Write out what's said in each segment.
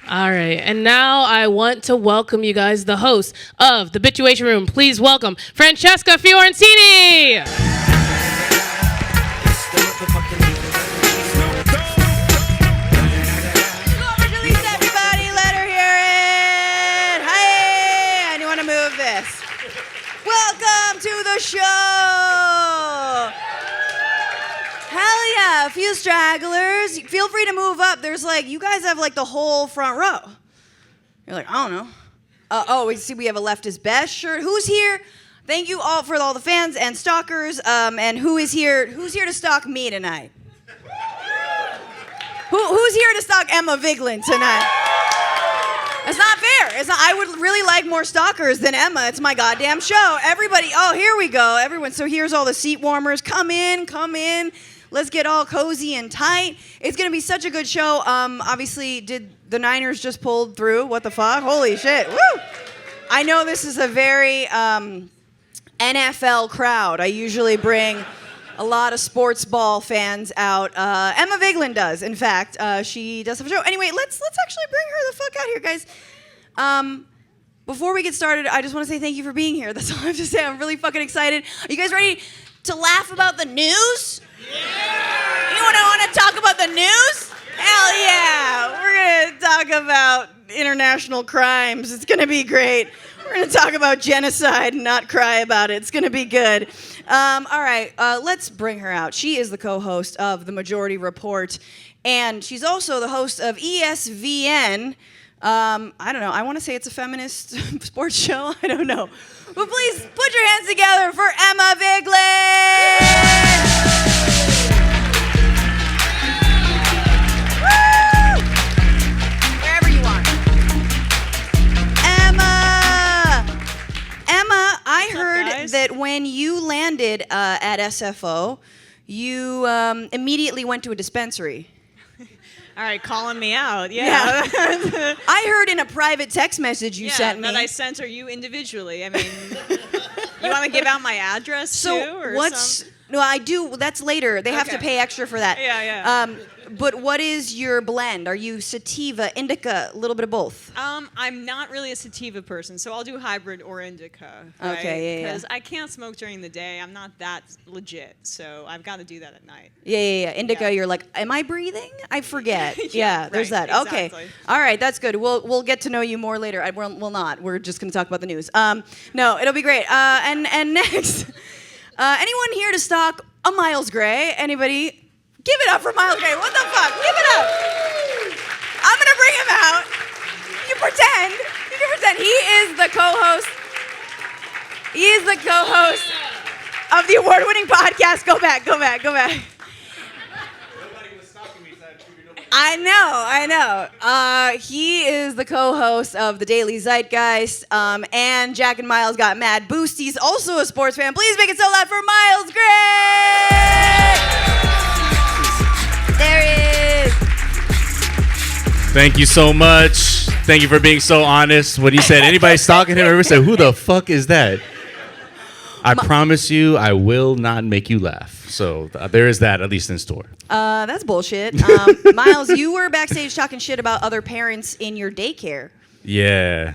All right, and now I want to welcome you guys, the host of the Bitchuation Room. Please welcome Francesca Fiorentini. Everybody, let her hear it. Hey, I want to move this. Welcome to the show. Hell yeah, a few stragglers. Feel free to move up. There's you guys have the whole front row. You're like, I don't know. We see we have a Left is Best shirt. Who's here? Thank you all for all the fans and stalkers. And who's here to stalk me tonight? Who's here to stalk Emma Vigeland tonight? It's not fair. I would really like more stalkers than Emma. It's my goddamn show. Everybody, here we go. Everyone, so here's all the seat warmers. Come in. Let's get all cozy and tight. It's going to be such a good show. Obviously, did the Niners just pulled through? What the fuck? Holy shit. Woo! I know this is a very NFL crowd. I usually bring a lot of sports ball fans out. Emma Vigeland does, in fact. She does have a show. Anyway, let's actually bring her the fuck out here, guys. Before we get started, I just want to say thank you for being here. That's all I have to say. I'm really fucking excited. Are you guys ready to laugh about the news? Yeah! Anyone want to talk about the news? Hell yeah! We're going to talk about international crimes. It's going to be great. We're going to talk about genocide and not cry about it. It's going to be good. All right, let's bring her out. She is the co-host of The Majority Report, and she's also the host of ESVN. I don't know. I want to say it's a feminist sports show. I don't know. But please put your hands together for Emma Vigeland! Woo! Wherever you are. Emma, I heard that when you landed at SFO, you immediately went to a dispensary. All right, calling me out. Yeah. I heard in a private text message you sent me. that I sent her you individually. I mean, you want to give out my address too? Or No, I do. That's later. They have to pay extra for that. Yeah. But what is your blend? Are you sativa, indica, a little bit of both? I'm not really a sativa person, so I'll do hybrid or indica. Right? Okay, yeah. Because I can't smoke during the day. I'm not that legit, so I've got to do that at night. Yeah. Indica, you're like, am I breathing? I forget. There's that. Exactly. Okay. All right, that's good. We'll get to know you more later. We'll not. We're just going to talk about the news. No, it'll be great. And next, anyone here to stalk a Miles Gray? Anybody? Give it up for Miles Gray. What the fuck? Give it up. I'm going to bring him out. You can pretend. He is the co-host. Of the award-winning podcast. Go back. Nobody was stalking me, so I figured nobody. I know. He is the co-host of the Daily Zeitgeist, and Jack and Miles got mad boost. He's also a sports fan. Please make it so loud for Miles Gray! There he is. Thank you so much. Thank you for being so honest. What he said, anybody stalking him ever said, who the fuck is that? I promise you, I will not make you laugh. So there is that, at least in store. That's bullshit. Miles, you were backstage talking shit about other parents in your daycare. Yeah.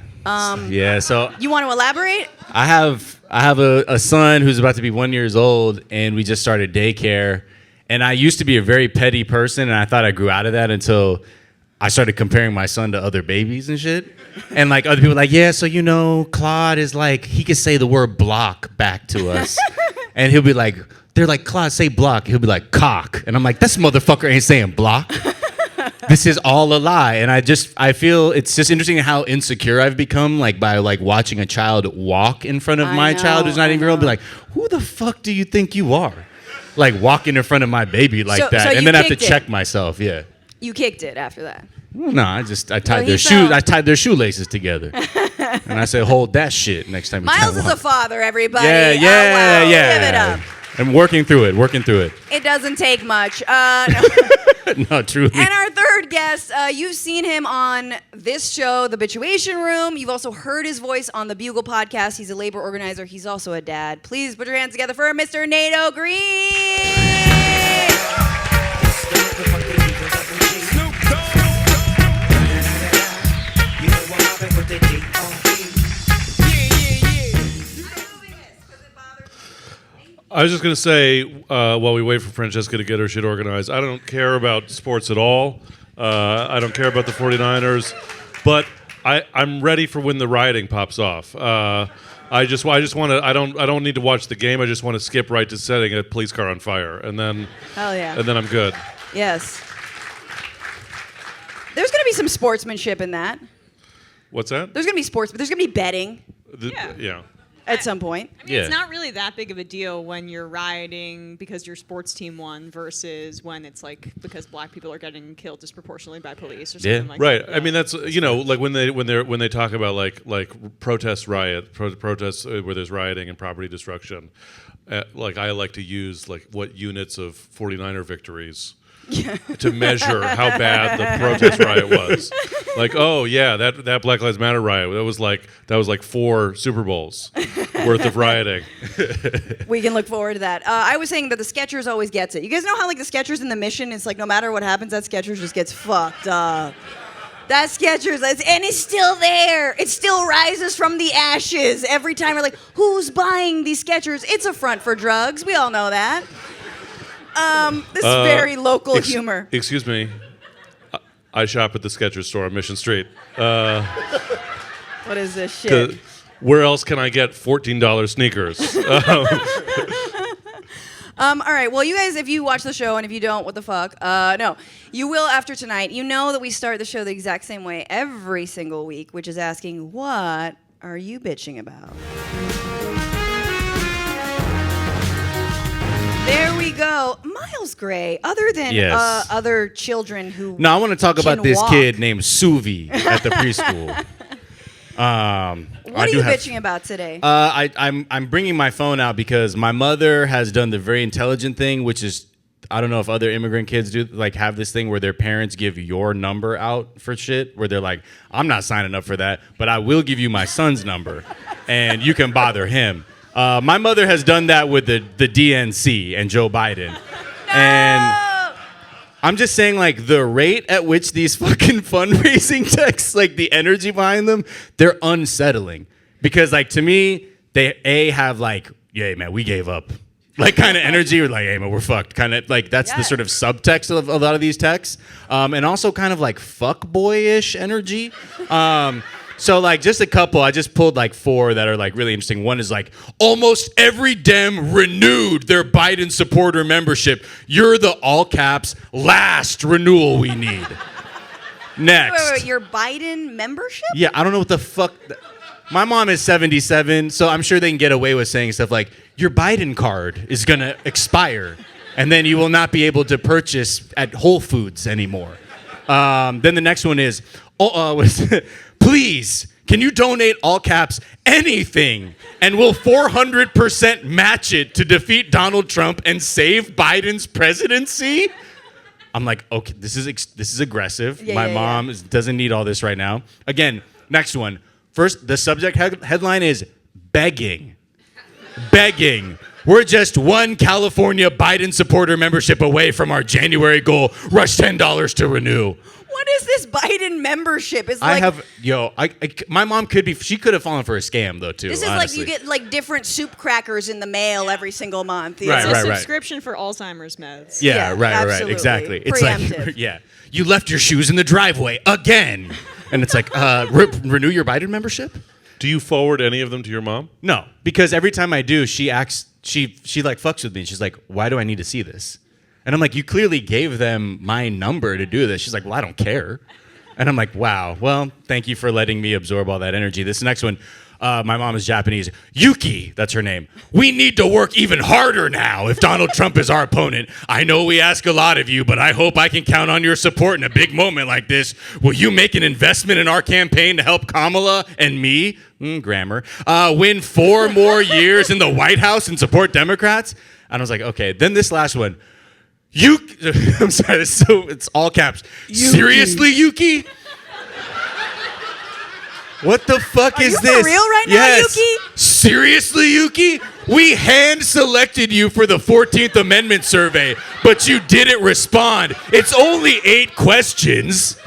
So you want to elaborate? I have a son who's about to be 1 year old, and we just started daycare. And I used to be a very petty person, and I thought I grew out of that until I started comparing my son to other babies and shit. And other people were like, yeah, so Claude is he could say the word block back to us. And he'll be like, they're like, Claude, say block. He'll be like, cock. And I'm like, this motherfucker ain't saying block. This is all a lie. And I feel it's just interesting how insecure I've become by watching a child walk in front of my child who's not even real. I'll be like, who the fuck do you think you are? Walking in front of my baby that. So and then I have to check myself. Yeah. You kicked it after that. No, I tied their shoes. I tied their shoelaces together, and I said, "Hold that shit next time." Miles is a father, everybody. Yeah. Give it up. I'm working through it. It doesn't take much. No, truly. And our third guest, you've seen him on this show, The Bitchuation Room. You've also heard his voice on the Bugle Podcast. He's a labor organizer. He's also a dad. Please put your hands together for Mr. Nato Green. I was just going to say, while we wait for Francesca to get her shit organized, I don't care about sports at all. I don't care about the 49ers, but I'm ready for when the rioting pops off. I just want to. I don't need to watch the game. I just want to skip right to setting a police car on fire, and then Hell yeah. and then I'm good. Yes. There's going to be some sportsmanship in that. What's that? There's going to be sports, but there's going to be betting Yeah. at some point. I mean, it's not really that big of a deal when you're rioting because your sports team won versus when it's like because black people are getting killed disproportionately by police or something like Right. that. I mean, that's like when they talk about like protests where there's rioting and property destruction. Like I like to use like what units of 49er victories. To measure how bad the protest riot was. Like, oh yeah, that Black Lives Matter riot, that was like 4 Super Bowls worth of rioting. We can look forward to that. I was saying that the Skechers always gets it. You guys know how like the Skechers in the Mission, it's like no matter what happens, that Skechers just gets fucked up. That Skechers, and it's still there. It still rises from the ashes every time. We're like, who's buying these Skechers? It's a front for drugs. We all know that. This is very local humor. Excuse me. I shop at the Skechers store on Mission Street. What is this shit? Where else can I get $14 sneakers? All right. Well, you guys, if you watch the show, and if you don't, what the fuck? No, you will after tonight. You know that we start the show the exact same way every single week, which is asking, what are you bitching about? There we go. Miles Gray, other than other children who No, I want to talk about this walk. kid named Suvi at the preschool. What are you bitching about today? I'm bringing my phone out because my mother has done the very intelligent thing, which is I don't know if other immigrant kids do like have this thing where their parents give your number out for shit, where they're like, I'm not signing up for that, but I will give you my son's number, and you can bother him. My mother has done that with the DNC and Joe Biden. And I'm just saying, like, the rate at which these fucking fundraising texts, like, the energy behind them, they're unsettling. Because, like, to me, they have, like, yeah, man, we gave up. Like, kind of energy, or like, hey, man, we're fucked. Kind of, like, that's the sort of subtext of a lot of these texts. And also kind of, like, fuckboy-ish energy. So, like, just a couple. I just pulled, like, 4 that are, like, really interesting. One is, like, almost every Dem renewed their Biden supporter membership. You're the, all caps, last renewal we need. Next. Wait, your Biden membership? Yeah, I don't know what the fuck. My mom is 77, so I'm sure they can get away with saying stuff like, your Biden card is going to expire, and then you will not be able to purchase at Whole Foods anymore. Then the next one is, please, can you donate, all caps, anything, and we'll 400% match it to defeat Donald Trump and save Biden's presidency? I'm like, okay, this is aggressive. My mom doesn't need all this right now. Again, next one. First, the subject headline is begging. Begging. We're just one California Biden supporter membership away from our January goal. Rush $10 to renew. What is this Biden membership? It's I like, have, my mom could have fallen for a scam though too. this is honestly. like you get like different soup crackers in the mail every single month. Right, It's a right. subscription for Alzheimer's meds. Yeah, right, absolutely. exactly. It's Preemptive. like, yeah, you left your shoes in the driveway again, and it's like, renew your Biden membership? Do you forward any of them to your mom? No, because every time I do, she acts, she like fucks with me. She's like, why do I need to see this? And I'm like, you clearly gave them my number to do this. She's like, well, I don't care. And I'm like, wow, well, thank you for letting me absorb all that energy. This next one, my mom is Japanese. Yuki, that's her name. We need to work even harder now if Donald Trump is our opponent. I know we ask a lot of you, but I hope I can count on your support in a big moment like this. Will you make an investment in our campaign to help Kamala and me, grammar, win 4 more years in the White House and support Democrats? And I was like, okay. Then this last one. I'm sorry, it's all caps. Yuki. Seriously, Yuki? What the fuck is you this? for real right now, Yuki? Seriously, Yuki? We hand-selected you for the 14th Amendment survey, but you didn't respond. It's only 8 questions.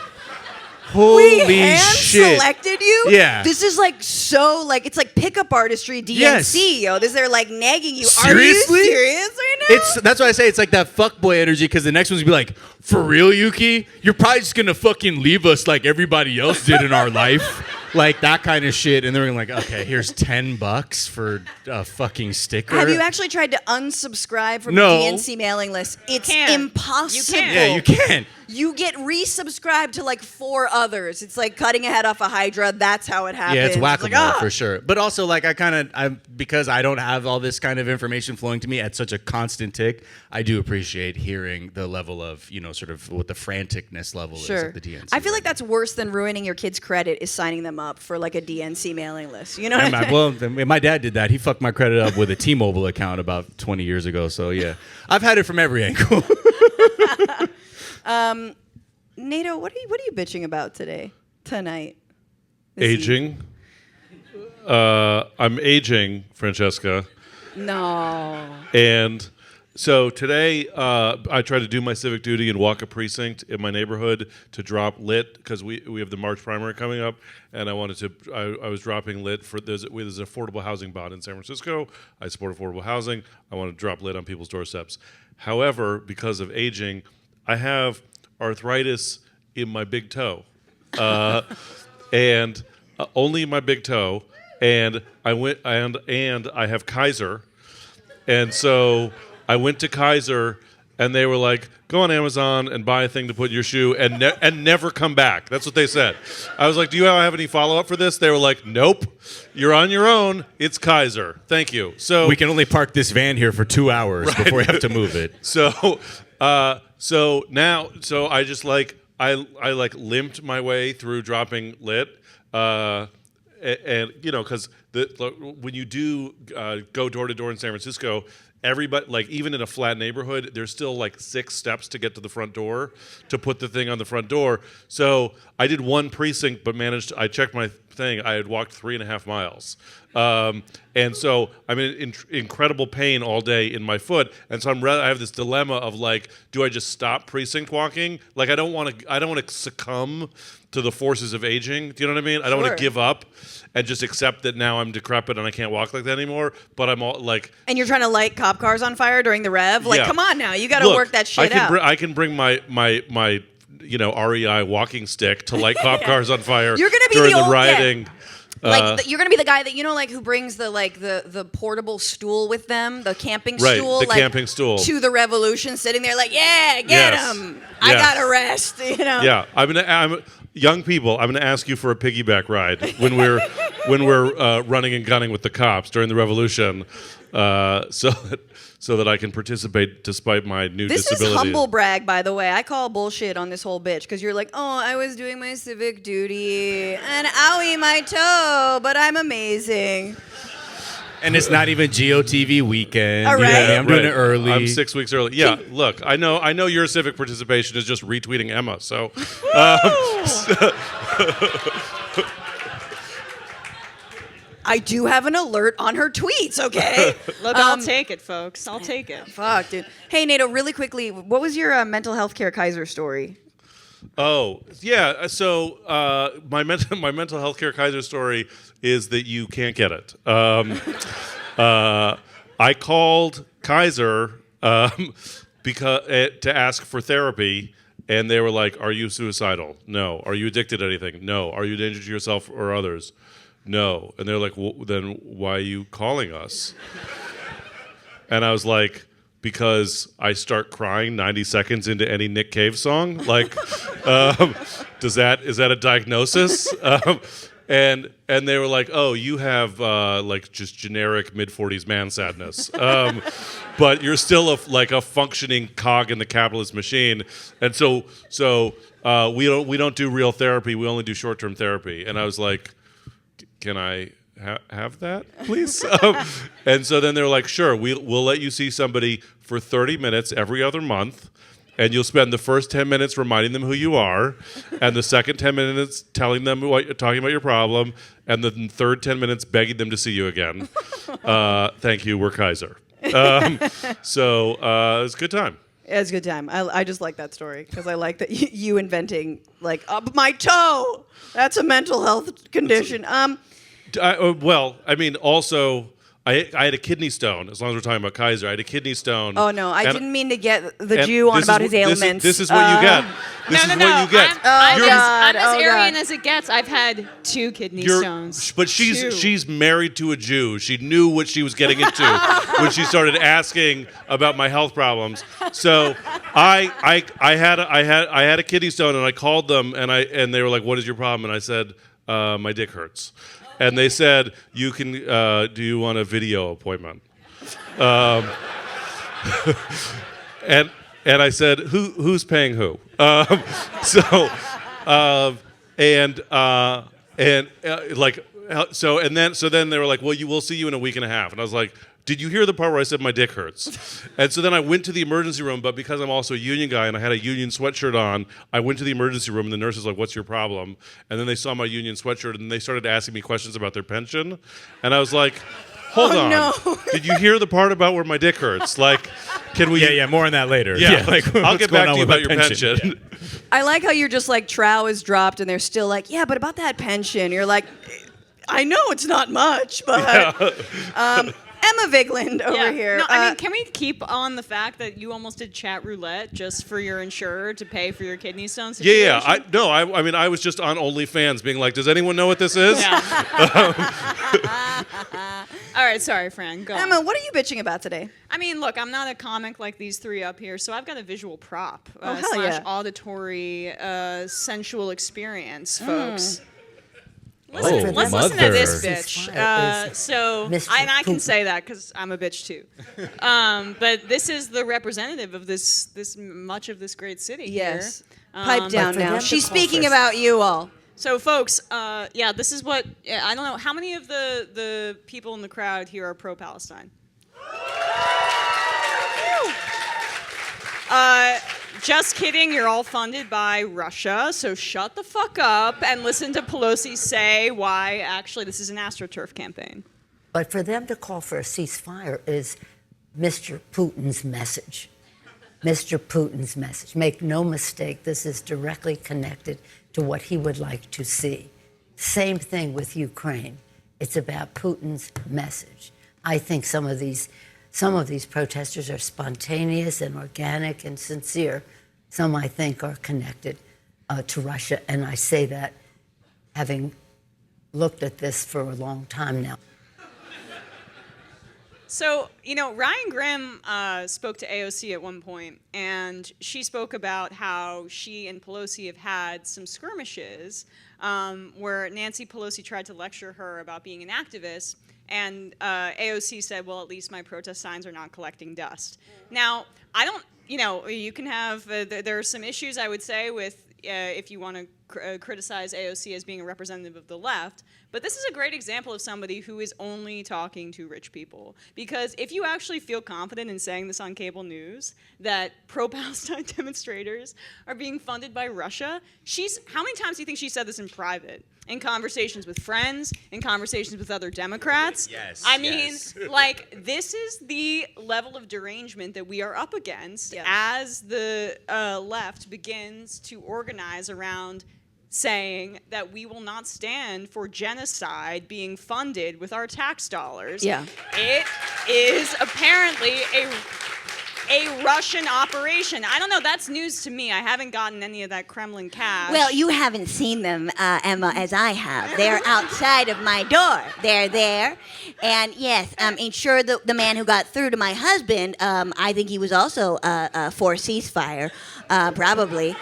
Holy we hand shit. selected you? Yeah. This is like so like it's like pickup artistry DNC, Yes. yo. They're like nagging you. Seriously? Are you serious right now? That's why I say it's like that fuckboy energy, because the next one's gonna be like, for real, Yuki? You're probably just gonna fucking leave us like everybody else did in our life. Like that kind of shit. And they're gonna like, okay, here's $10 for a fucking sticker. Have you actually tried to unsubscribe from No. the DNC mailing list? It's can't. impossible. You can't. Yeah, you can't. You get resubscribed to like 4 others. It's like cutting a head off a hydra. That's how it happens. Yeah, it's whack-a-mole like, for sure. But also, like, because I don't have all this kind of information flowing to me at such a constant tick, I do appreciate hearing the level of, sort of what the franticness level is Sure. of the DNC. I feel like that's worse than ruining your kid's credit is signing them up for like a DNC mailing list. You know what I mean? Well, my dad did that. He fucked my credit up with a T-Mobile account about 20 years ago. So, yeah. I've had it from every angle. Nato, what are you bitching about tonight? Aging. I'm aging, Francesca. No. And so today, I tried to do my civic duty and walk a precinct in my neighborhood to drop lit, because we have the March primary coming up, and I wanted to. I was dropping lit for there's an affordable housing bond in San Francisco. I support affordable housing. I want to drop lit on people's doorsteps. However, because of aging, I have arthritis in my big toe, and only my big toe, and I went and I have Kaiser, and so I went to Kaiser, and they were like, "Go on Amazon and buy a thing to put in your shoe, and never come back." That's what they said. I was like, "Do you have any follow up for this?" They were like, "Nope, you're on your own. It's Kaiser. Thank you." So We can only park this van here for 2 hours before we have to move it. So I just like I like limped my way through dropping lit, and because when you do go door to door in San Francisco, everybody, like, even in a flat neighborhood, there's still like 6 steps to get to the front door to put the thing on the front door. So I did one precinct, but I checked my thing. I had walked 3.5 miles. And so I'm in incredible pain all day in my foot. And so I have this dilemma of like, do I just stop precinct walking? Like, I don't want to succumb to the forces of aging. Do you know what I mean? I don't want to give up and just accept that now I'm decrepit and I can't walk like that anymore. But I'm all like, and you're trying to light cop cars on fire during the rev? Like, come on now, you got to work that shit out. I can bring my REI walking stick to light cop cars on fire. You're gonna be during the the old, rioting. You're gonna be the guy that like who brings the portable stool with them, the camping stool, the camping stool to the revolution, sitting there like, yeah, get him. I got a rest, Yeah, I'm young people. I'm gonna ask you for a piggyback ride when we're running and gunning with the cops during the revolution, so that I can participate despite my new disability. This is humble brag, by the way. I call bullshit on this whole bitch because you're like, oh, I was doing my civic duty and owie my toe, but I'm amazing. And it's not even GOTV weekend. All right. Yeah, I'm doing it early. I'm 6 weeks early. Yeah, look, I know your civic participation is just retweeting Emma. So, I do have an alert on her tweets, okay? Look, I'll take it, folks. I'll take it. Fuck, dude. Hey, Nato, really quickly, what was your mental health care Kaiser story? Oh, yeah. So my mental health care Kaiser story is that you can't get it. I called Kaiser because to ask for therapy, and they were like, "Are you suicidal? No. Are you addicted to anything? No. Are you a danger to yourself or others? No." And they're like, well, "Then why are you calling us?" And I was like, because I start crying 90 seconds into any Nick Cave song. Like, is that a diagnosis? And they were like, "Oh, you have like just generic mid-40s man sadness, but you're still a functioning cog in the capitalist machine." And so we don't do real therapy. We only do short-term therapy. And I was like, "Can I have that, please?" And so then they were like, "Sure, we'll let you see somebody for 30 minutes every other month, and you'll spend the first 10 minutes reminding them who you are, and the second 10 minutes talking about your problem, and the third 10 minutes begging them to see you again. Thank you, we're Kaiser." So it was a good time. It was a good time. I just like that story because I like that you inventing like my toe. That's a mental health condition. Well, I mean, also. I had a kidney stone. As long as we're talking about Kaiser, I had a kidney stone. Oh no, I didn't mean to get the Jew on about his ailments. This is what you get. This is what you get. I'm as Aryan as it gets. I've had 2 kidney stones. But she's married to a Jew. She knew what she was getting into when she started asking about my health problems. So I had a kidney stone, and I called them, and they were like, "What is your problem?" And I said, "My dick hurts." And they said, "You can. Do you want a video appointment?" And I said, "Who's paying who?" So then they were like, "Well, we'll see you in a week and a half." And I was like, "Did you hear the part where I said my dick hurts?" And so then I went to the emergency room, but because I'm also a union guy and I had a union sweatshirt on, I went to the emergency room and the nurse was like, "What's your problem?" And then they saw my union sweatshirt and they started asking me questions about their pension. And I was like, hold on. No. Did you hear the part about where my dick hurts? Like, can we... Yeah, more on that later. Yeah, like, I'll get back to you about your pension. Yeah. I like how you're just like, trow is dropped and they're still like, yeah, but about that pension. You're like, I know it's not much, but... Emma Vigeland over here. No, I mean, can we keep on the fact that you almost did chat roulette just for your insurer to pay for your kidney stone situation? Yeah. I mean, I was just on OnlyFans being like, does anyone know what this is? Yeah. All right, sorry, Fran. Go Emma, on. what are you bitching about today? I mean, look, I'm not a comic like these 3 up here, so I've got a visual prop / auditory sensual experience, folks. Let's listen to this bitch. I can say that because I'm a bitch too. But this is the representative of this much of this great city. Yes. Here. Pipe down now. She's speaking about you all. So, folks, this is what I don't know. How many of the people in the crowd here are pro-Palestine? Just kidding, you're all funded by Russia, so shut the fuck up and listen to Pelosi say why actually this is an AstroTurf campaign. But for them to call for a ceasefire is Mr. Putin's message. Mr. Putin's message. Make no mistake, this is directly connected to what he would like to see. Same thing with Ukraine. It's about Putin's message. I think some of these protesters are spontaneous and organic and sincere. Some, I think, are connected to Russia. And I say that having looked at this for a long time now. So, Ryan Grimm spoke to AOC at one point, and she spoke about how she and Pelosi have had some skirmishes where Nancy Pelosi tried to lecture her about being an activist. And AOC said, well, at least my protest signs are not collecting dust. Now, I don't, you can have, there are some issues, I would say, with if you want to criticize AOC as being a representative of the left. But this is a great example of somebody who is only talking to rich people. Because if you actually feel confident in saying this on cable news, that pro-Palestine demonstrators are being funded by Russia, how many times do you think she said this in private? In conversations with friends, in conversations with other Democrats. Yes. I mean, this is the level of derangement that we are up against as the left begins to organize around saying that we will not stand for genocide being funded with our tax dollars. Yeah. It is apparently a Russian operation. I don't know. That's news to me. I haven't gotten any of that Kremlin cash. Well, you haven't seen them, Emma, as I have. They're outside of my door. They're there. And yes, sure, the man who got through to my husband, I think he was also for ceasefire, probably.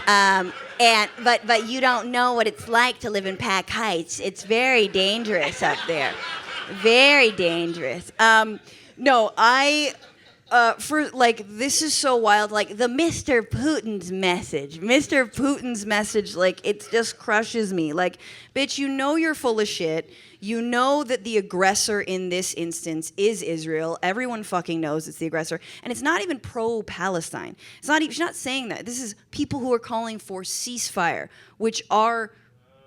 But you don't know what it's like to live in Pack Heights. It's very dangerous up there. Very dangerous. This is so wild. Like the Mr. Putin's message, like it just crushes me. Like, bitch, you're full of shit. You know that the aggressor in this instance is Israel. Everyone fucking knows it's the aggressor. And it's not even pro-Palestine. She's not saying that. This is people who are calling for ceasefire, which are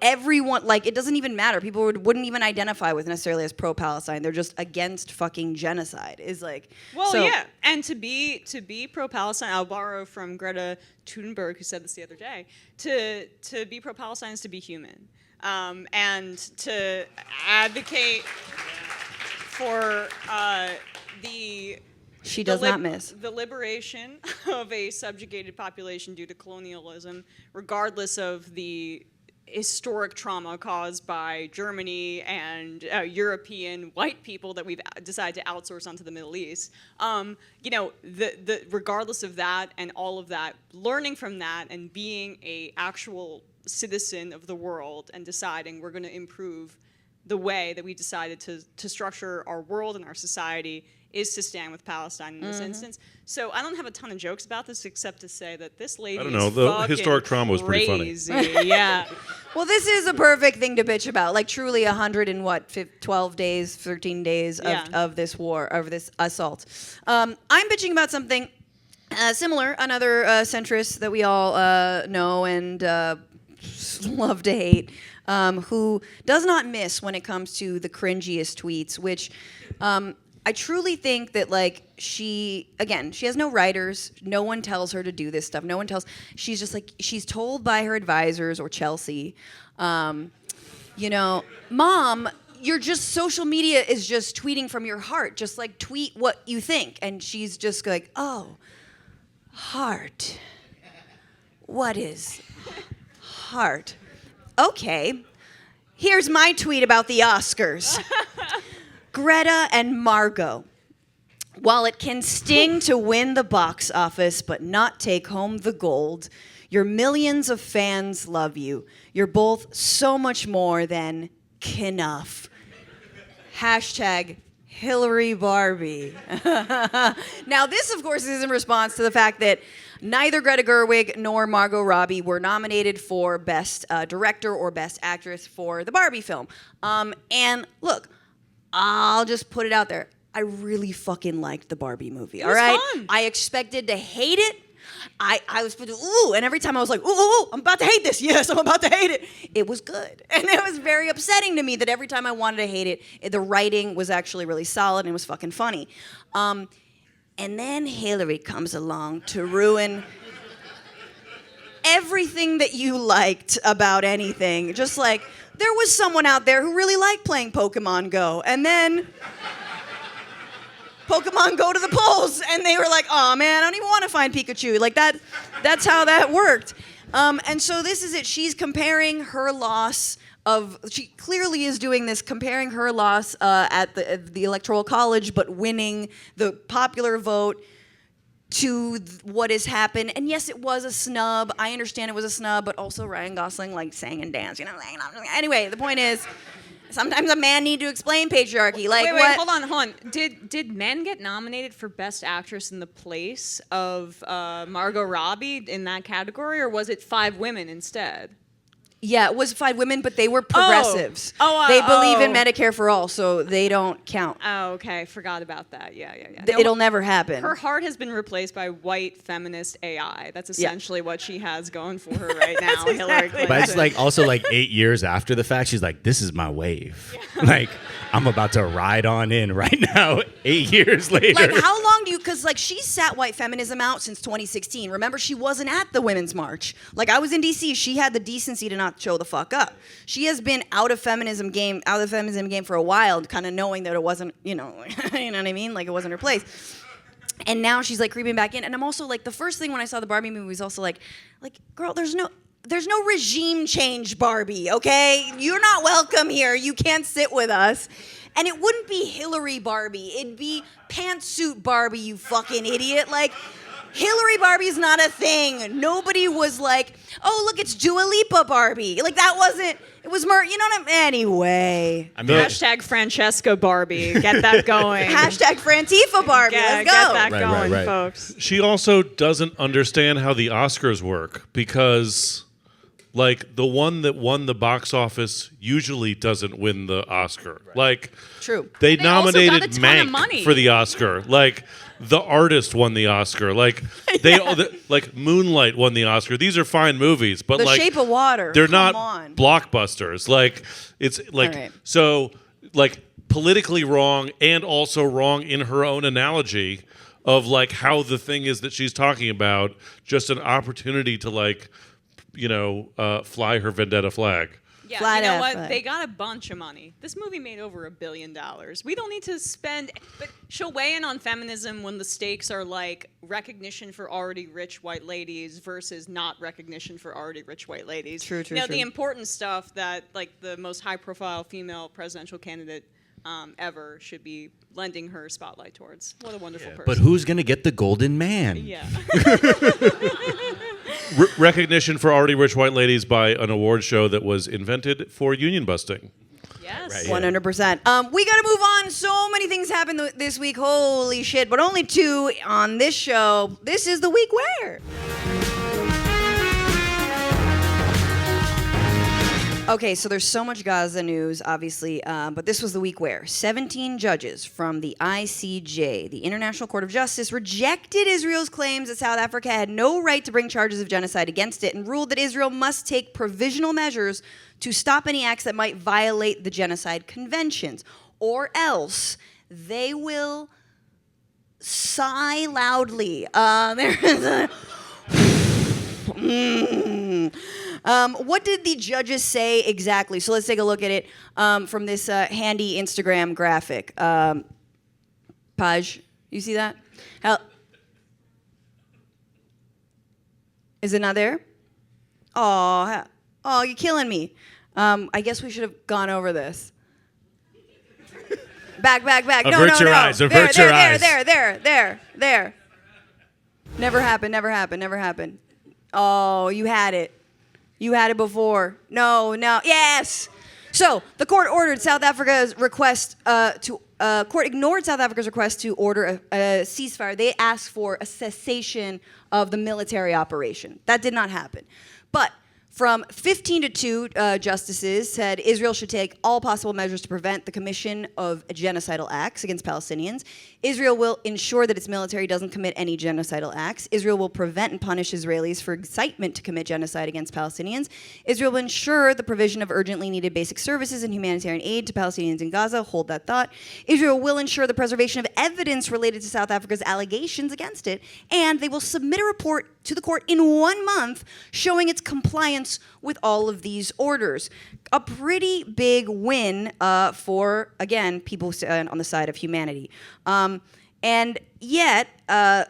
everyone, like, it doesn't even matter. People wouldn't even identify with necessarily as pro-Palestine. They're just against fucking genocide. Is like, well, so, yeah, and to be pro-Palestine, I'll borrow from Greta Thunberg, who said this the other day. To be pro-Palestine is to be human, and to advocate for She does not miss. The liberation of a subjugated population due to colonialism, regardless of the historic trauma caused by Germany and European white people that we've decided to outsource onto the Middle East. Regardless of that and all of that, learning from that and being a actual citizen of the world and deciding we're going to improve the way that we decided to structure our world and our society is to stand with Palestine in this instance. So I don't have a ton of jokes about this except to say that this lady I don't know. The historic trauma was pretty funny. Yeah. Well, this is a perfect thing to bitch about. Like, truly 12 days, 13 days of this war, of this assault. I'm bitching about something similar, another centrist that we all know and love to hate, who does not miss when it comes to the cringiest tweets, which I truly think that, like, she has no writers. No one tells her to do this stuff. She's just like, she's told by her advisors or Chelsea, Mom, social media is just tweeting from your heart. Just, like, tweet what you think. And she's just like, oh, heart. What is heart? Okay, here's my tweet about the Oscars. Greta and Margot. While it can sting to win the box office but not take home the gold, your millions of fans love you. You're both so much more than enough. Hashtag Hillary Barbie. Now, this, of course, is in response to the fact that neither Greta Gerwig nor Margot Robbie were nominated for Best Director or Best Actress for the Barbie film. And look, I'll just put it out there. I really fucking liked the Barbie movie, all right? Fun. I expected to hate it. I was ooh, and every time I was like, ooh, I'm about to hate this. Yes, I'm about to hate it. It was good. And it was very upsetting to me that every time I wanted to hate it, the writing was actually really solid and it was fucking funny. And then Hillary comes along to ruin everything that you liked about anything. Just like, there was someone out there who really liked playing Pokemon Go, and then Pokemon Go to the polls, and they were like, oh man, I don't even want to find Pikachu. Like, that's how that worked. And so this is it. She's comparing her loss she clearly is doing this, comparing her loss at the Electoral College, but winning the popular vote to what has happened. And yes, it was a snub. I understand it was a snub, but also Ryan Gosling, like, sang and danced, Anyway, the point is, sometimes a man need to explain patriarchy. Like, wait, hold on. Did men get nominated for Best Actress in the place of Margot Robbie in that category, or was it 5 women instead? Yeah, it was 5 women, but they were progressives. They believe in Medicare for all, so they don't count. Oh, okay. Forgot about that. Yeah. It'll never happen. Her heart has been replaced by white feminist AI. That's essentially what she has going for her right now, Hillary Clinton. But it's like also like 8 years after the fact, she's like, this is my wave. Yeah. Like, I'm about to ride on in right now, 8 years later. Like, how long do you, because, like, she sat white feminism out since 2016. Remember, she wasn't at the Women's March. Like, I was in D.C. She had the decency to not show the fuck up. She has been out of the feminism game for a while, kind of knowing that it wasn't, you know what I mean? Like, it wasn't her place. And now she's, like, creeping back in. And I'm also, like, the first thing when I saw the Barbie movie was also like, girl, there's no regime change, Barbie, okay? You're not welcome here. You can't sit with us. And it wouldn't be Hillary Barbie. It'd be pantsuit Barbie, you fucking idiot. Like, Hillary Barbie's not a thing. Nobody was like, oh, look, it's Dua Lipa Barbie. Like, that wasn't, it was more, you know what I mean? Anyway. Hashtag Francesca Barbie. Get that going. Hashtag Frantifa Barbie. Let's go. Get that going, folks. She also doesn't understand how the Oscars work because like the one that won the box office usually doesn't win the Oscar. Like, True. They They also got a nominated ton of Mank money. for the Oscar. Like, The Artist won the Oscar. Like, like Moonlight won the Oscar. These are fine movies, but The like Shape of Water. they're Come not on. blockbusters. Like, it's like All right. so like politically wrong and also wrong in her own analogy of like how the thing is that she's talking about, just an opportunity to like, fly her vendetta flag. Yeah, Flat you know out what? flag. They got a bunch of money. This movie made over $1 billion. We don't need to spend. But she'll weigh in on feminism when the stakes are like recognition for already rich white ladies versus not recognition for already rich white ladies. True, true, Now, true. the important stuff that like the most high-profile female presidential candidate ever should be lending her spotlight towards. What a wonderful person. But who's gonna get the golden man? Yeah. Recognition for already rich white ladies by an award show that was invented for union busting. Yes. 100%. We got to move on. So many things happened this week. Holy shit. But only 2 on this show. This is the week where. Okay, so there's so much Gaza news, obviously, but this was the week where 17 judges from the ICJ, the International Court of Justice, rejected Israel's claims that South Africa had no right to bring charges of genocide against it and ruled that Israel must take provisional measures to stop any acts that might violate the genocide conventions, or else they will sigh loudly. There is a... What did the judges say exactly? So let's take a look at it from this handy Instagram graphic. Paige, you see that? Is it not there? Oh, you're killing me. I guess we should have gone over this. Back. Avert your eyes. Avert your eyes. There. Never happened. Oh, you had it. You had it before. No. Yes. So the court ordered South Africa's request court ignored South Africa's request to order a ceasefire. They asked for a cessation of the military operation. That did not happen. But from 15 to 2 justices said Israel should take all possible measures to prevent the commission of genocidal acts against Palestinians. Israel will ensure that its military doesn't commit any genocidal acts. Israel will prevent and punish Israelis for incitement to commit genocide against Palestinians. Israel will ensure the provision of urgently needed basic services and humanitarian aid to Palestinians in Gaza. Hold that thought. Israel will ensure the preservation of evidence related to South Africa's allegations against it, and they will submit a report to the court in 1 month showing its compliance with all of these orders. A pretty big win for, again, people on the side of humanity. And yet, I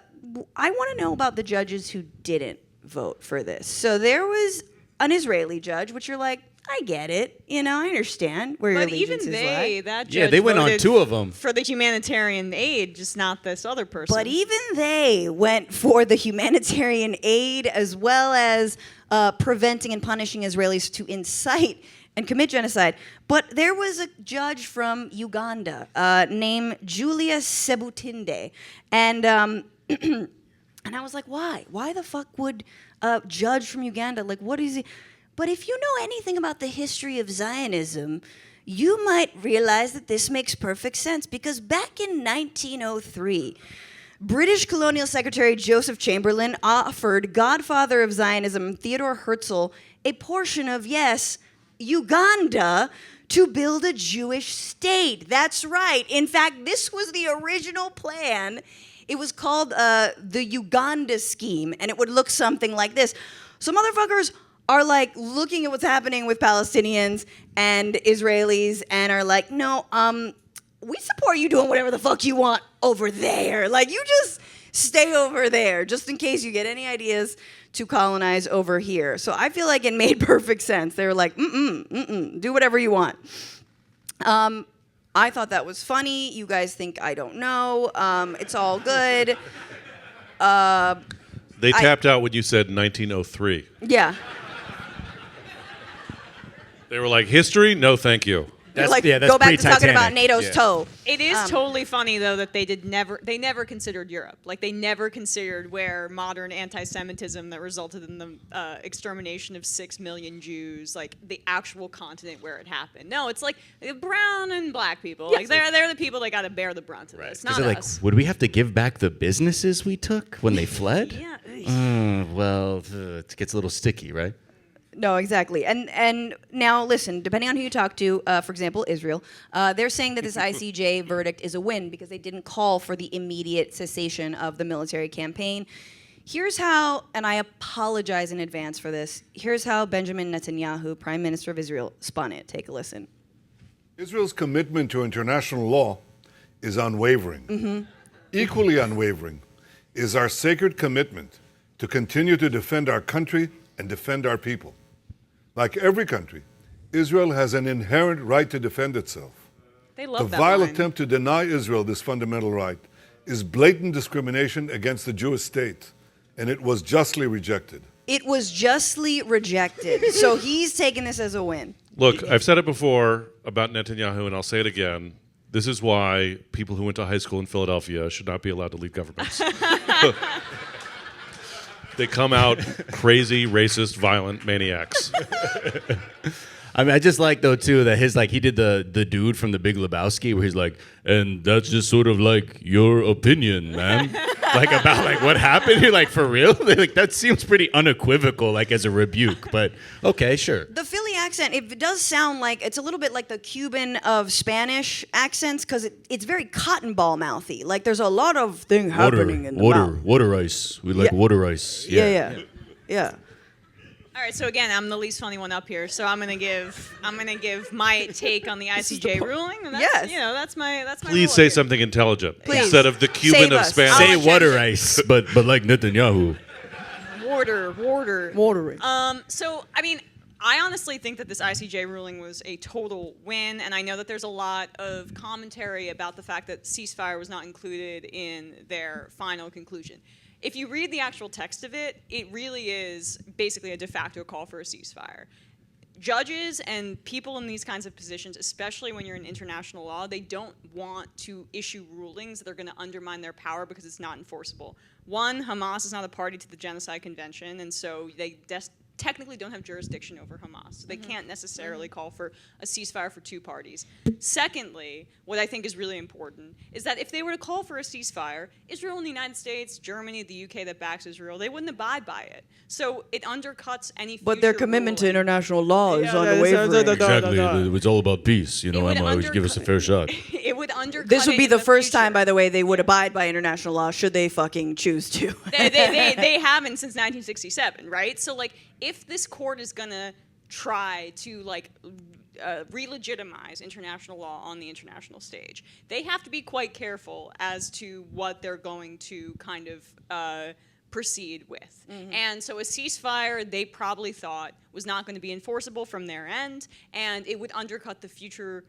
want to know about the judges who didn't vote for this. So there was an Israeli judge, which you're like, I get it. I understand where your But even allegiances lie. that judge Yeah, they went on voted 2 of them. for the humanitarian aid, just not this other person. But even they went for the humanitarian aid as well as preventing and punishing Israelis to incite and commit genocide. But there was a judge from Uganda named Julia Sebutinde. And and I was like, why? Why the fuck would a judge from Uganda, like, what is he? But if you know anything about the history of Zionism, you might realize that this makes perfect sense, because back in 1903, British colonial secretary Joseph Chamberlain offered godfather of Zionism, Theodore Herzl, a portion of, yes, Uganda to build a Jewish state. That's right. In fact, this was the original plan. It was called the Uganda Scheme, and it would look something like this. So motherfuckers are like looking at what's happening with Palestinians and Israelis and are like, no, we support you doing whatever the fuck you want over there. Like, you just stay over there, just in case you get any ideas to colonize over here. So I feel like it made perfect sense. They were like, do whatever you want. I thought that was funny. You guys think I don't know. It's all good. They tapped out when you said 1903. Yeah. They were like, history? No, thank you. You're That's- like, yeah, that's go back to talking about pre-Titanic. NATO's Yeah. toe. It is totally funny though that they never considered Europe. Like they never considered where modern anti-Semitism that resulted in the extermination of 6 million Jews, like the actual continent where it happened. No, it's like brown and black people. Like they're the people that got to bear the brunt of this, not Like, us. would we have to give back the businesses we took when they fled? Yeah. It gets a little sticky, right? No, exactly. And now, listen, depending on who you talk to, for example, Israel, they're saying that this ICJ verdict is a win because they didn't call for the immediate cessation of the military campaign. Here's how, and I apologize in advance for this, here's how Benjamin Netanyahu, Prime Minister of Israel, spun it. Take a listen. Israel's commitment to international law is unwavering. Equally unwavering is our sacred commitment to continue to defend our country and defend our people. Like every country, Israel has an inherent right to defend itself. They love The that vile line. attempt to deny Israel this fundamental right is blatant discrimination against the Jewish state, and it was justly rejected. It was justly rejected. So he's taking this as a win. Look, I've said it before about Netanyahu, and I'll say it again. This is why people who went to high school in Philadelphia should not be allowed to lead governments. They come out crazy, racist, violent maniacs. I mean, I just like though too that he did the dude from The Big Lebowski where he's like, and that's just sort of like your opinion, man. Like about like what happened. You're like, for real? Like that seems pretty unequivocal, like as a rebuke. But okay, sure. The Philly accent, it does sound like, it's a little bit like the Cuban of Spanish accents because it's very cotton ball mouthy. Like there's a lot of thing happening in the mouth. Water ice. We like water ice. Yeah. All right, so again, I'm the least funny one up here, so I'm gonna give my take on the ICJ ruling. And that's, Yes. that's my. Please role say here. something intelligent Please. instead of the Cuban Save of us. Spanish. Say I'll water check. ice, but like Netanyahu. Water. Watering. So, I mean, I honestly think that this ICJ ruling was a total win, and I know that there's a lot of commentary about the fact that ceasefire was not included in their final conclusion. If you read the actual text of it, it really is basically a de facto call for a ceasefire. Judges and people in these kinds of positions, especially when you're in international law, they don't want to issue rulings that are going to undermine their power because it's not enforceable. One, Hamas is not a party to the Genocide Convention, and so they technically don't have jurisdiction over Hamas. So they can't necessarily call for a ceasefire for two parties. Secondly, what I think is really important is that if they were to call for a ceasefire, Israel and the United States, Germany, the UK that backs Israel, they wouldn't abide by it. So it undercuts any future But their commitment to ruling. international law is Yeah, unwavering. Exactly. It's all about peace. You know, would Emma, give us a fair shot. It would undercut This would it be in the first future. time, by the way, they would abide by international law should they fucking choose to. they haven't since 1967, right? So like, if this court is gonna try to like re-legitimize international law on the international stage, they have to be quite careful as to what they're going to kind of proceed with. And so a ceasefire, they probably thought, was not going to be enforceable from their end, and it would undercut the future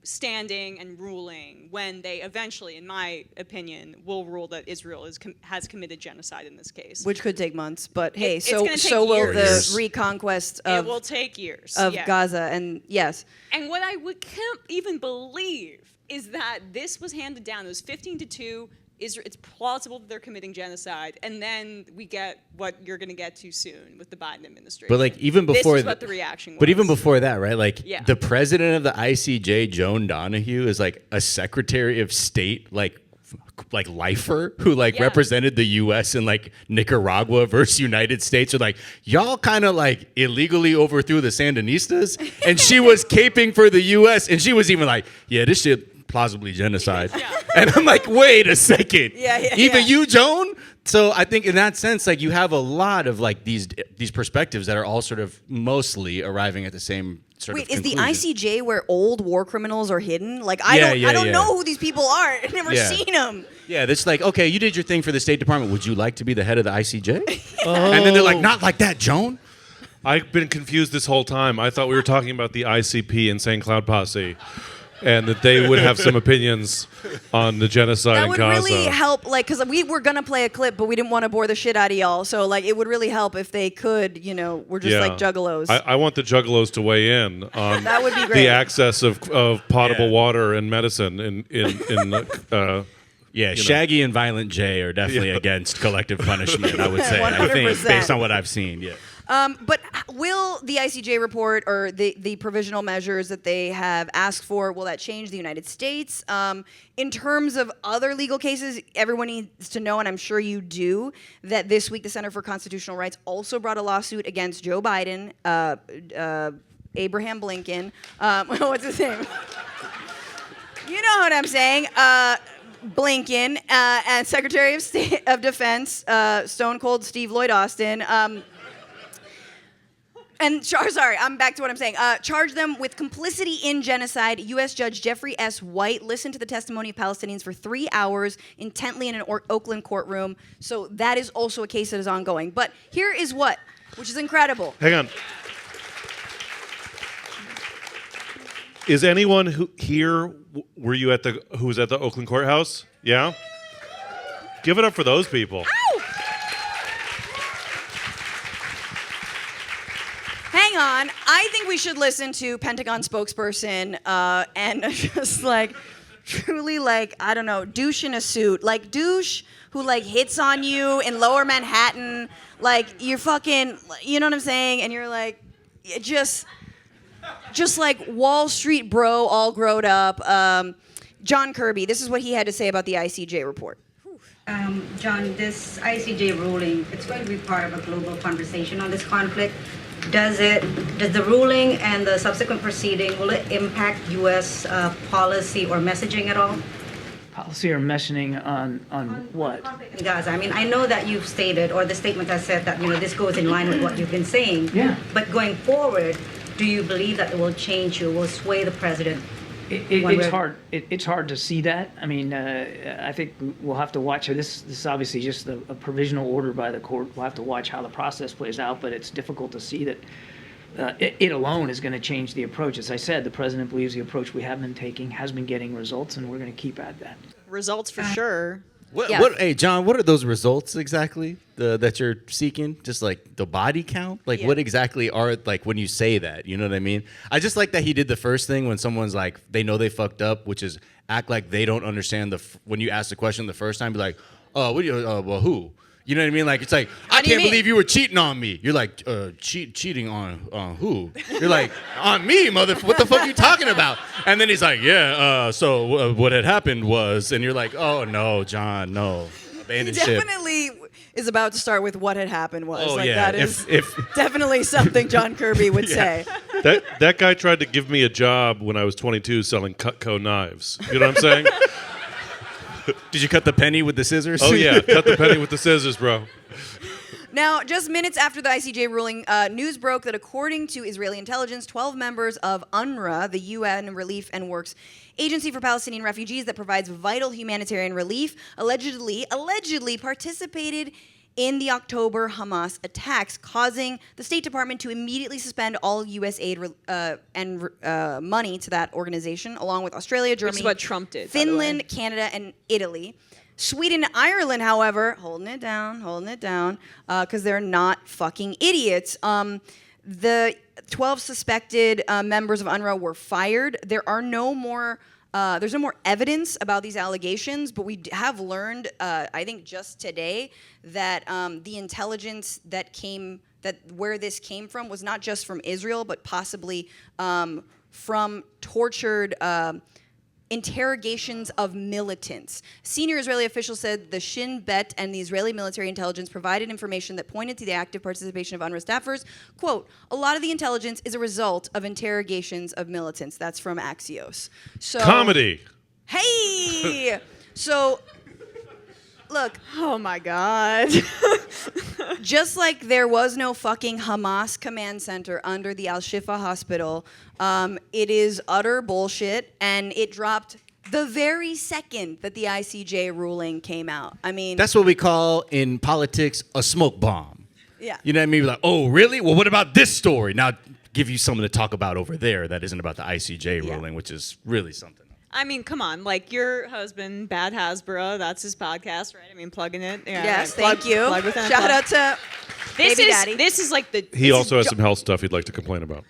standing and ruling when they eventually, in my opinion, will rule that Israel has committed genocide in this case. Which could take months, but hey, It's gonna take so will years. the reconquest It will of take years. Yeah. Gaza, and yes. And what I can't even believe is that this was handed down. It was 15-2. It's plausible that they're committing genocide, and then we get what you're going to get to soon with the Biden administration. But like even before this is what the reaction was. But even before that, right? Like Yeah. the president of the ICJ, Joan Donahue, is like a Secretary of State, like lifer who like Yeah. represented the U.S. in like Nicaragua versus United States. Or like y'all kind of like illegally overthrew the Sandinistas, and she was caping for the U.S. and she was even like, yeah, this shit plausibly genocide. And I'm like, wait a second. Even you, Joan? So I think in that sense, like you have a lot of like these perspectives that are all sort of mostly arriving at the same sort Wait, of is the conclusion. ICJ where old war criminals are hidden? Like I don't know who these people are. I've never Yeah. seen them. Yeah, that's like, okay, you did your thing for the State Department. Would you like to be the head of the ICJ? And then they're like, not like that, Joan. I've been confused this whole time. I thought we were talking about the ICP, Insane Cloud Posse. and that they would have some opinions on the genocide That in would Gaza. really help, like, because we were gonna play a clip, but we didn't want to bore the shit out of y'all. So, like, it would really help if they could, we're just like juggalos. I want the juggalos to weigh in on That would be great. the access of potable water and medicine Shaggy and Violent J are definitely against collective punishment, I would say. I think, 100%. based on what I've seen, yeah. But will the ICJ report or the provisional measures that they have asked for, will that change the United States? In terms of other legal cases, everyone needs to know, and I'm sure you do, that this week the Center for Constitutional Rights also brought a lawsuit against Joe Biden, Abraham Blinken, what's his name? You know what I'm saying. Blinken, and Secretary of State of Defense, Stone Cold Steve Lloyd Austin, sorry, I'm back to what I'm saying. Charge them with complicity in genocide. U.S. Judge Jeffrey S. White listened to the testimony of Palestinians for 3 hours intently in an Oakland courtroom. So that is also a case that is ongoing. But here is which is incredible. Hang on. Is anyone who was at the Oakland courthouse? Yeah? Give it up for those people. Hang on. I think we should listen to Pentagon spokesperson and just truly I don't know, douche in a suit. Like douche who hits on you in Lower Manhattan. You're fucking, you know what I'm saying? And you're just like Wall Street bro all growed up. John Kirby, this is what he had to say about the ICJ report. John, this ICJ ruling, it's going to be part of a global conversation on this conflict. Does the ruling and the subsequent proceeding, will it impact U.S. policy or messaging at all? Policy or messaging on what? In Gaza. I mean, I know that you've stated, or the statement has said that, this goes in line with what you've been saying. Yeah. But going forward, do you believe that it will change you, will sway the president? It's hard. It's hard to see that. I mean, I think we'll have to watch. This is obviously just a provisional order by the court. We'll have to watch how the process plays out. But it's difficult to see that it alone is going to change the approach. As I said, the president believes the approach we have been taking has been getting results, and we're going to keep at that. Results for sure. Hey, John, what are those results exactly that you're seeking? Just the body count? What exactly are, when you say that? You know what I mean? I just like that he did the first thing when someone's they know they fucked up, which is act like they don't understand when you ask the question the first time, be like, oh, what do you, well, who? You know what I mean? It's I can't believe you were cheating on me. You're cheating on who? You're on me, what the fuck are you talking about? And then he's so what had happened was, and you're oh, no, John, no. Abandon ship. Definitely is about to start with what had happened was. Oh, yeah. That is definitely something John Kirby would say. That guy tried to give me a job when I was 22 selling Cutco knives. You know what I'm saying? Did you cut the penny with the scissors? Oh, yeah. Cut the penny with the scissors, bro. Now, just minutes after the ICJ ruling, news broke that according to Israeli intelligence, 12 members of UNRWA, the UN Relief and Works Agency for Palestinian Refugees that provides vital humanitarian relief, allegedly participated in the October Hamas attacks, causing the State Department to immediately suspend all U.S. aid and money to that organization, along with Australia, Germany, Which is what Trump did, Finland, Canada, and Italy. Sweden and Ireland, however, holding it down, because they're not fucking idiots. The 12 suspected members of UNRWA were fired. There's no more evidence about these allegations, but we have learned, I think just today, that the intelligence where this came from was not just from Israel, but possibly from tortured interrogations of militants. Senior Israeli officials said the Shin Bet and the Israeli military intelligence provided information that pointed to the active participation of UNRWA staffers. Quote, a lot of the intelligence is a result of interrogations of militants. That's from Axios. So, comedy. Hey! So, look. Oh my God. Just like there was no fucking Hamas command center under the Al-Shifa hospital, it is utter bullshit, and it dropped the very second that the ICJ ruling came out. I mean... That's what we call, in politics, a smoke bomb. Yeah. You know what I mean? Oh, really? Well, what about this story? Now, give you something to talk about over there that isn't about the ICJ ruling, which is really something. I mean, come on, like your husband, Bad Hasbro, that's his podcast, right? I mean, plugging it. Yeah, Yes, right. thank you. Plug with that. Shout out to This Baby is Daddy. this is like the. He this also is has some health stuff he'd like to complain about.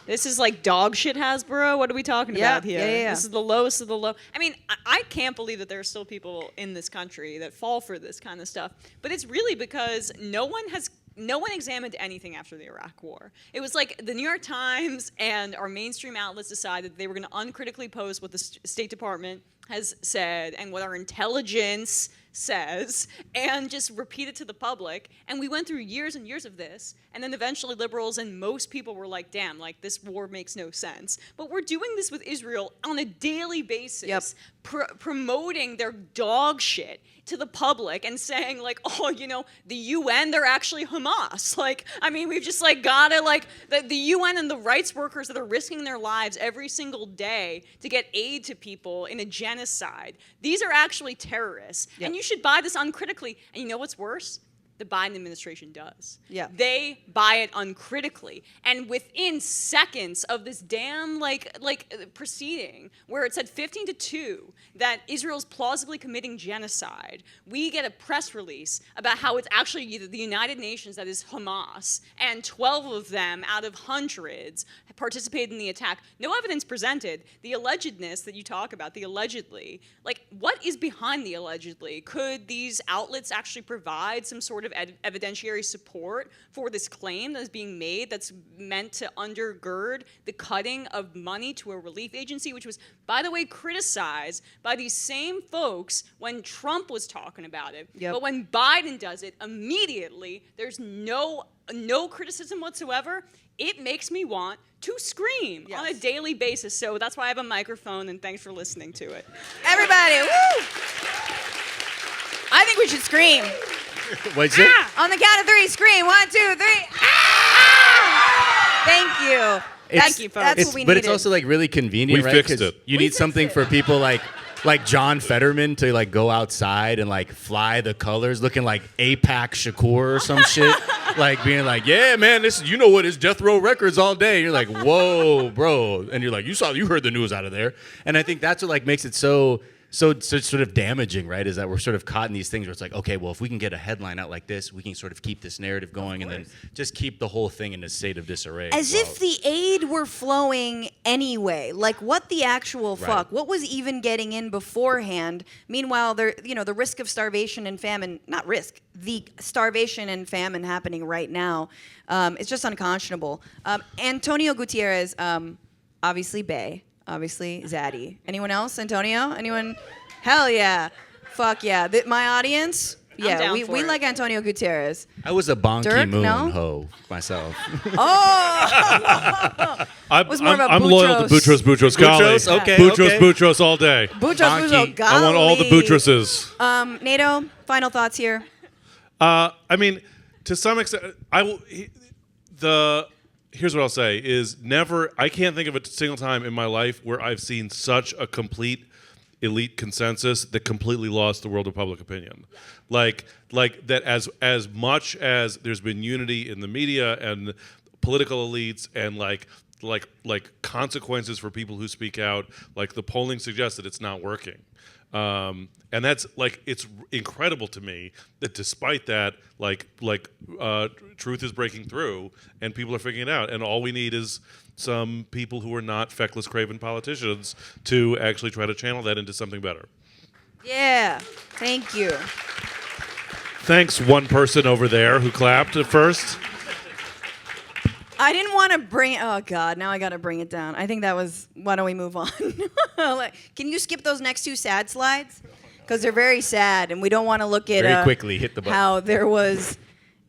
This is like dog shit Hasbro. What are we talking Yeah, about here? yeah. This is the lowest of the low. I mean, I can't believe that there are still people in this country that fall for this kind of stuff. But it's really because no one examined anything after the Iraq War. It was like the New York Times and our mainstream outlets decided they were going to uncritically post what the State Department has said and what our intelligence says and just repeat it to the public. And we went through years and years of this. And then eventually liberals and most people were like, damn, like this war makes no sense. But we're doing this with Israel on a daily basis, promoting their dog shit to the public and saying like, oh, you know, the UN, they're actually Hamas. Like, I mean, we've just like gotta like, the UN and the rights workers that are risking their lives every single day to get aid to people in a genocide. These are actually terrorists. And you should buy this uncritically. And you know what's worse? The Biden administration does. Yeah. They buy it uncritically. And within seconds of this damn proceeding where it said 15-2 that Israel's plausibly committing genocide, we get a press release about how it's actually the United Nations that is Hamas, and 12 of them out of hundreds participated in the attack. No evidence presented. The allegedness that you talk about, the allegedly, like what is behind the allegedly? Could these outlets actually provide some sort of evidentiary support for this claim that is being made that's meant to undergird the cutting of money to a relief agency, which was, by the way, criticized by these same folks when Trump was talking about it. But when Biden does it, immediately there's no criticism whatsoever. It makes me want to scream on a daily basis. So that's why I have a microphone, and thanks for listening to it. everybody. Woo! I think we should scream. What's it? On the count of 3, scream. 1, 2, 3. Ah! Thank you. That's what we needed. But it's also like really convenient, We right? fixed 'Cause it. You need something for people like John Fetterman to like go outside and like fly the colors, looking like APAC Shakur or some shit, like being like, "Yeah, man, this is, you know what is Death Row Records all day." And you're like, "Whoa, bro," and you're like, "You heard the news out of there," and I think that's what like makes it so sort of damaging, right? Is that we're sort of caught in these things where it's like, okay, well, if we can get a headline out like this, we can sort of keep this narrative going and then just keep the whole thing in a state of disarray. As if the aid were flowing anyway. Like, what the actual fuck? What was even getting in beforehand? Meanwhile, the risk of starvation and famine, not risk, the starvation and famine happening right now, it's just unconscionable. Antonio Gutierrez, obviously Bay. Obviously, Zaddy. Anyone else? Antonio? Anyone? Hell yeah. Fuck yeah. My audience? Yeah, down we for it. like Antonio Gutierrez. I was a Ban Dirk, Ki-moon no? hoe myself. Oh! I'm more of a loyal to Boutros. Boutros Ghali. Boutros? Okay, Boutros, okay. Boutros all day. Boutros Donkey. Boutros I want all the Boutroses. NATO, final thoughts here. I mean, to some extent, here's what I'll say is I can't think of a single time in my life where I've seen such a complete elite consensus that completely lost the world of public opinion. Like that as much as there's been unity in the media and political elites and like consequences for people who speak out, like the polling suggests that it's not working. And that's like, it's incredible to me that despite that, truth is breaking through and people are figuring it out. And all we need is some people who are not feckless, craven politicians to actually try to channel that into something better. Yeah, thank you. Thanks, one person over there who clapped at first. I didn't want to bring. Oh God! Now I got to bring it down. I think that was. Why don't we move on? Can you skip those next 2 sad slides? Because they're very sad, and we don't want to look at Very quickly, hit the button. how there was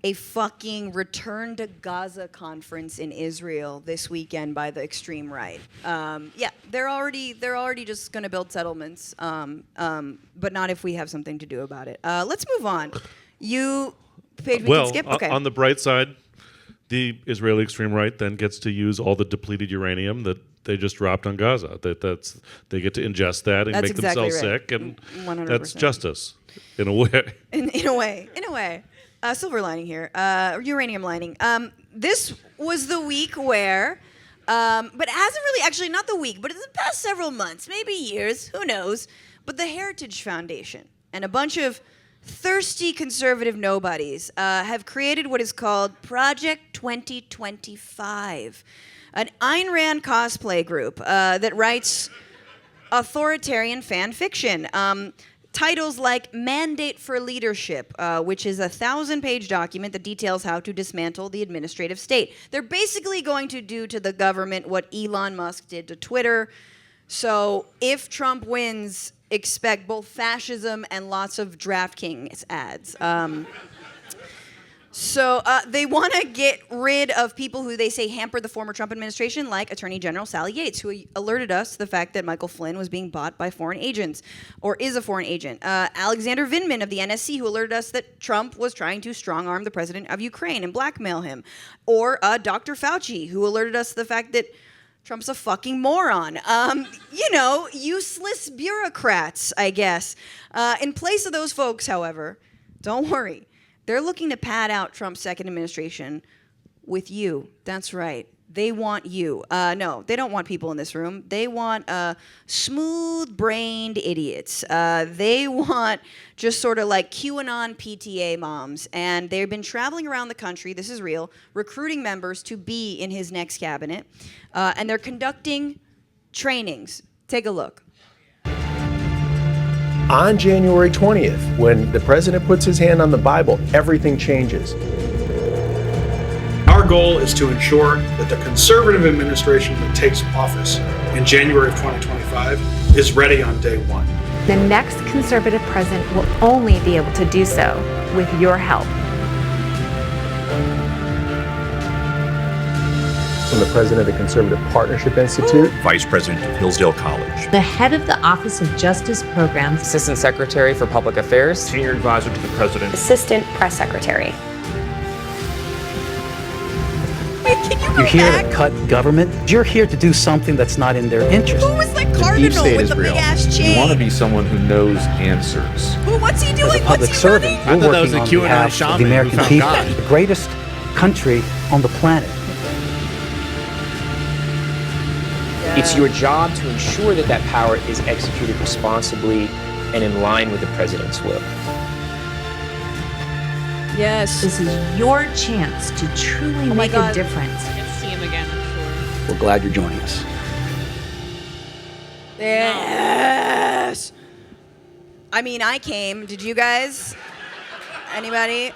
a fucking return to Gaza conference in Israel this weekend by the extreme right. Yeah, they're already just going to build settlements, but not if we have something to do about it. Let's move on. Paige, we can skip. Okay. On the bright side, the Israeli extreme right then gets to use all the depleted uranium that they just dropped on Gaza. They get to ingest that and That's make exactly themselves right. sick, and 100%. that's justice in a way. In a way. Silver lining here. Uranium lining. this was the week where, but it hasn't really, actually not the week, but in the past several months, maybe years, who knows, but the Heritage Foundation and a bunch of thirsty conservative nobodies have created what is called Project 2025, an Ayn Rand cosplay group that writes authoritarian fan fiction. Titles like Mandate for Leadership, which is a 1,000-page document that details how to dismantle the administrative state. They're basically going to do to the government what Elon Musk did to Twitter. So if Trump wins, expect both fascism and lots of DraftKings ads. So they want to get rid of people who they say hampered the former Trump administration, like Attorney General Sally Yates, who alerted us to the fact that Michael Flynn was being bought by foreign agents, or is a foreign agent. Alexander Vindman of the NSC, who alerted us that Trump was trying to strong-arm the president of Ukraine and blackmail him. Or Dr. Fauci, who alerted us to the fact that Trump's a fucking moron. Useless bureaucrats, I guess. In place of those folks, however, don't worry. They're looking to pad out Trump's second administration with you. That's right. They want you. No, they don't want people in this room. They want smooth-brained idiots. They want just sort of like QAnon PTA moms. And they've been traveling around the country, this is real, recruiting members to be in his next cabinet. And they're conducting trainings. Take a look. On January 20th, when the president puts his hand on the Bible, everything changes. Our goal is to ensure that the conservative administration that takes office in January of 2025 is ready on day one. The next conservative president will only be able to do so with your help. I'm the president of the Conservative Partnership Institute. Vice President of Hillsdale College. The head of the Office of Justice Programs. Assistant Secretary for Public Affairs. Senior Advisor to the President. Assistant Press Secretary. Wait, can you You're here to cut government. You're here to do something that's not in their interest. Who was that cardinal with the big-ass chain? You want to be someone who knows answers. What's he doing? As a public servant, we're working on behalf of the American people, the greatest country on the planet. It's your job to ensure that that power is executed responsibly and in line with the president's will. Yes. This is your chance to truly make a difference. I get to see him again, I'm sure. We're glad you're joining us. Yes. I mean, I came. Did you guys? Anybody?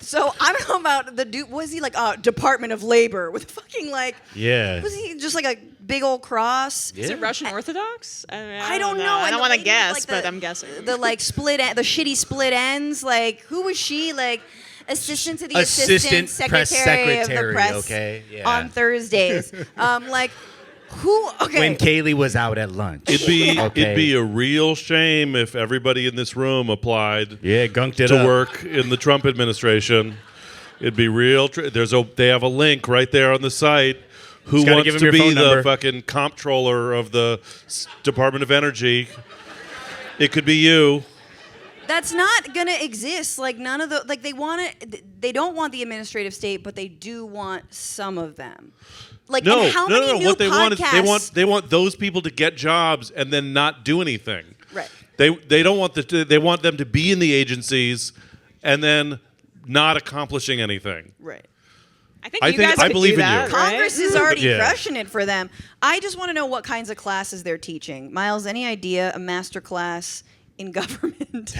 So I don't know about the dude. Was he like Department of Labor with fucking like? Yeah. Was he just like a big old cross? Is it Russian Orthodox? I don't know. I don't want to guess, like but I'm guessing. The like the shitty split ends. Like who was she? Like assistant to the assistant secretary of the press. Okay. Yeah. On Thursdays. Like. Who? Okay. When Kaylee was out at lunch. It'd be a real shame if everybody in this room applied gunked it to up. work in the Trump administration. It'd be real. They have a link right there on the site. Who wants to be the fucking comptroller of the Department of Energy? It could be you. That's not gonna exist. Like none of the they don't want the administrative state, but they do want some of them. Like no. New What they want podcasts? is they want those people to get jobs and then not do anything. Right. They don't want they want them to be in the agencies and then not accomplishing anything. Right. I think I believe in you. Congress is already crushing it for them. I just want to know what kinds of classes they're teaching. Miles, any idea? A master class in government?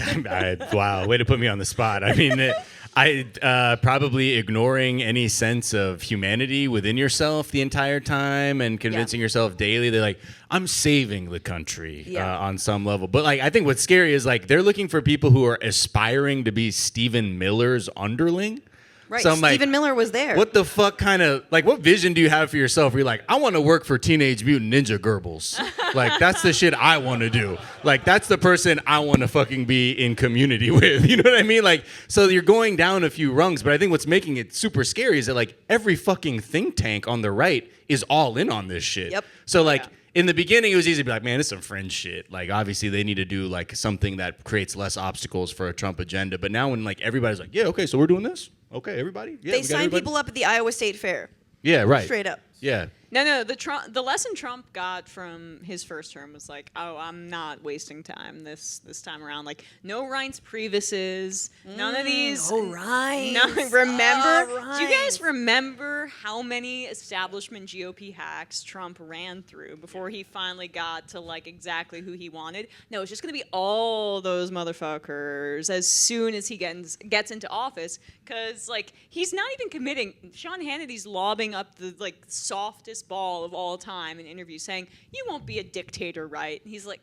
Wow, way to put me on the spot. I mean, I probably ignoring any sense of humanity within yourself the entire time and convincing yourself daily that like I'm saving the country on some level. But like I think what's scary is like they're looking for people who are aspiring to be Stephen Miller's underling. Right, So I'm Stephen Miller was there. What the fuck kind of, like, what vision do you have for yourself where you're like, I want to work for Teenage Mutant Ninja Goebbels. Like, that's the shit I want to do. Like, that's the person I want to fucking be in community with. You know what I mean? Like, so you're going down a few rungs, but I think what's making it super scary is that, like, every fucking think tank on the right is all in on this shit. Yep. So, like, in the beginning, it was easy to be like, man, it's some fringe shit. Like, obviously, they need to do, like, something that creates less obstacles for a Trump agenda. But now when, like, everybody's like, yeah, okay, so we're doing this. Okay, everybody. Yeah, They sign people up at the Iowa State Fair. Yeah, right. Straight up. Yeah. No. The lesson Trump got from his first term was like, oh, I'm not wasting time this time around. Like, no Reince Priebus's, none of these. Oh, Reince. Remember? Oh, Do you guys remember how many establishment GOP hacks Trump ran through before he finally got to like exactly who he wanted? No, it's just going to be all those motherfuckers as soon as he gets into office, because like he's not even committing. Sean Hannity's lobbing up the like softest ball of all time in interviews saying, you won't be a dictator, right? And he's like,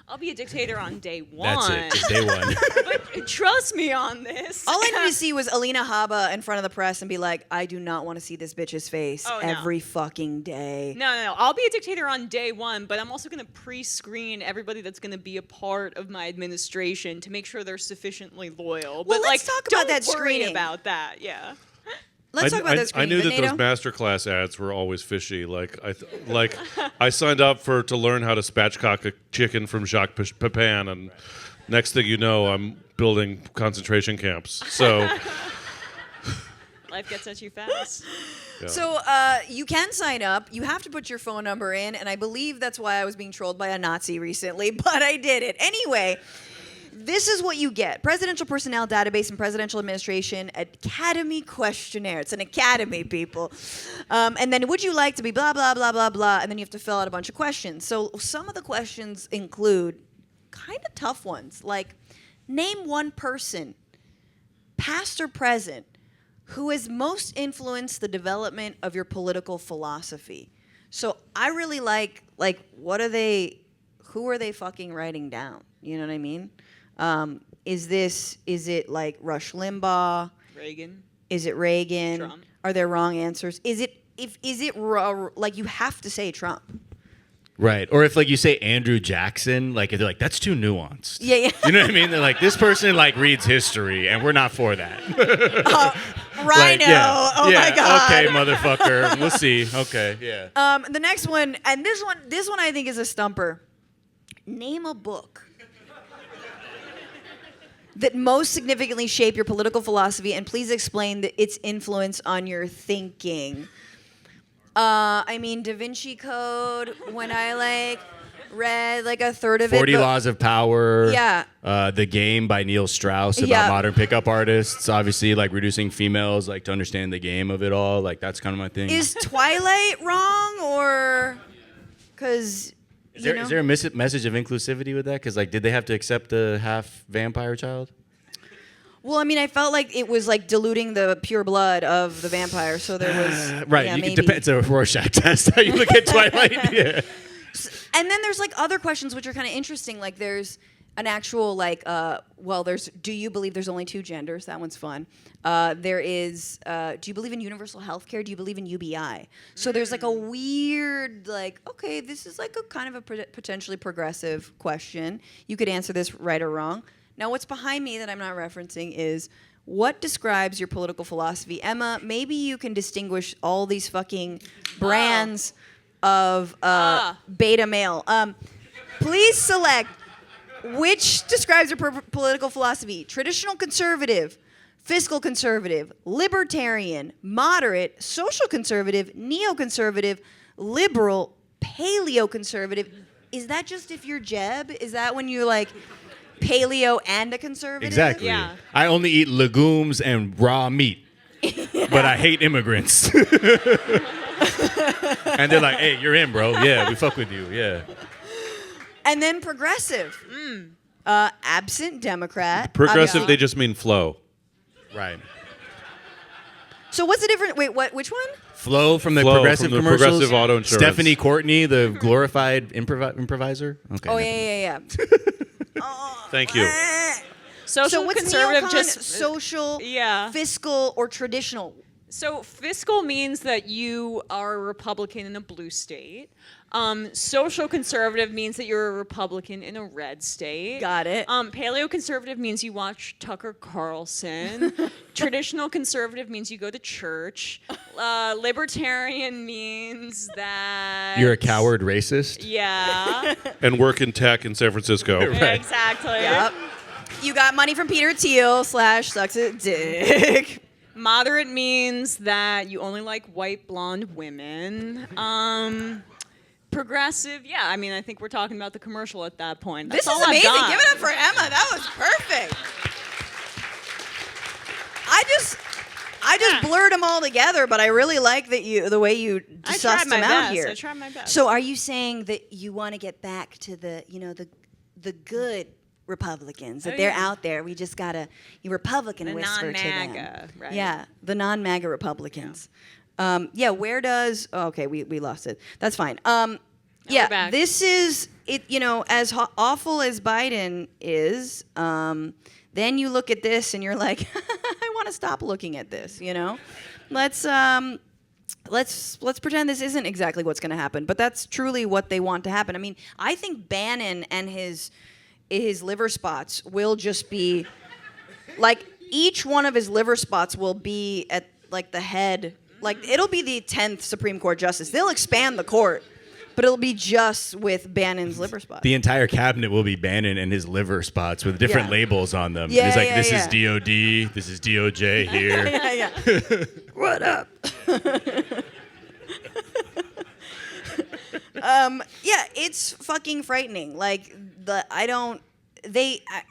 I'll be a dictator on day one. That's it, day one. But trust me on this. All I need to see was Alina Habba in front of the press and be like, I do not want to see this bitch's face every fucking day. No. I'll be a dictator on day one, but I'm also going to pre-screen everybody that's going to be a part of my administration to make sure they're sufficiently loyal. Well, but let's talk about that don't worry screening. about that, yeah. Let's talk about that screening. I knew that those masterclass ads were always fishy. I signed up to learn how to spatchcock a chicken from Jacques Pepin, and next thing you know, I'm building concentration camps. So life gets at you fast. Yeah. So you can sign up. You have to put your phone number in, and I believe that's why I was being trolled by a Nazi recently, but I did it. Anyway, this is what you get. Presidential Personnel Database and Presidential Administration Academy Questionnaire. It's an academy, people. And then would you like to be blah, blah, blah, blah, blah, and then you have to fill out a bunch of questions. So some of the questions include kind of tough ones, like name one person, past or present, who has most influenced the development of your political philosophy. So I really like who are they fucking writing down? You know what I mean? Is it like Rush Limbaugh? Reagan? Is it Reagan? Trump. Are there wrong answers? Is it like you have to say Trump? Right. Or if like you say Andrew Jackson, like they're like, that's too nuanced. Yeah. You know what I mean? They're like, this person like reads history and we're not for that. Rhino. Like, yeah, oh my God. Okay, motherfucker. We'll see. Okay. Yeah. The next one, and this one I think is a stumper. Name a book that most significantly shape your political philosophy, and please explain its influence on your thinking. I mean, Da Vinci Code, when I read a third of 40 it. Laws of Power. Yeah. The Game by Neil Strauss about modern pickup artists. Obviously, like reducing females, like to understand the game of it all. Like that's kind of my thing. Is Twilight wrong, or because Is there a message of inclusivity with that? Because did they have to accept a half vampire child? Well, I mean, I felt like it was diluting the pure blood of the vampire, so there was right. Yeah, It depends on a Rorschach test how you look at Twilight. Yeah. And then there's other questions which are kind of interesting. Like there's an actual there's do you believe there's only two genders? That one's fun. There is do you believe in universal health care? Do you believe in UBI? So there's a weird okay, this is a kind of a potentially progressive question. You could answer this right or wrong. Now what's behind me that I'm not referencing is what describes your political philosophy? Emma, maybe you can distinguish all these fucking brands of beta male. Please select which describes your political philosophy. Traditional conservative, fiscal conservative, libertarian, moderate, social conservative, neoconservative, liberal, paleo-conservative. Is that just if you're Jeb? Is that when you're paleo and a conservative? Exactly. Yeah. I only eat legumes and raw meat, but I hate immigrants. And they're like, hey, you're in, bro. Yeah, we fuck with you. Yeah. And then progressive. Absent Democrat. Progressive, they just mean flow. Right. So what's the difference? Wait, what? Which one? Flo from the Flo Progressive from the commercials. Progressive Auto Insurance. Stephanie Courtney, the glorified improviser. Okay. Oh, yeah. Thank you. Social what's conservative neocon? just Social, fiscal, or traditional? So fiscal means that you are a Republican in a blue state. Social conservative means that you're a Republican in a red state. Got it. Paleo conservative means you watch Tucker Carlson. Traditional conservative means you go to church. Libertarian means that You're a coward racist. Yeah. And work in tech in San Francisco. Right. Exactly. Yep. You got money from Peter Thiel / sucks a dick. Moderate means that you only like white blonde women. Progressive, yeah. I mean, I think we're talking about the commercial at that point. That's This is amazing. Give it up for Emma. That was perfect. I just blurred them all together, but I really like the way you sussed them out here. I tried my best. So are you saying that you want to get back to the good Republicans, that they're out there? We just gotta Republican whisper to them. Non-MAGA, right? Yeah, the non-MAGA Republicans. Where does? Oh, okay, we lost it. That's fine. back. This is it. As awful as Biden is, then you look at this and you're like, I want to stop looking at this. Let's pretend this isn't exactly what's going to happen, but that's truly what they want to happen. I mean, I think Bannon and his liver spots will just be like, each one of his liver spots will be at like the head, like it'll be the 10th Supreme Court justice. They'll expand the court, but it'll be just with Bannon's liver spots. The entire cabinet will be Bannon and his liver spots with different labels on them. Yeah, it's like, yeah, this yeah. is DOD, this is DOJ here. Yeah. What up? It's fucking frightening. Like,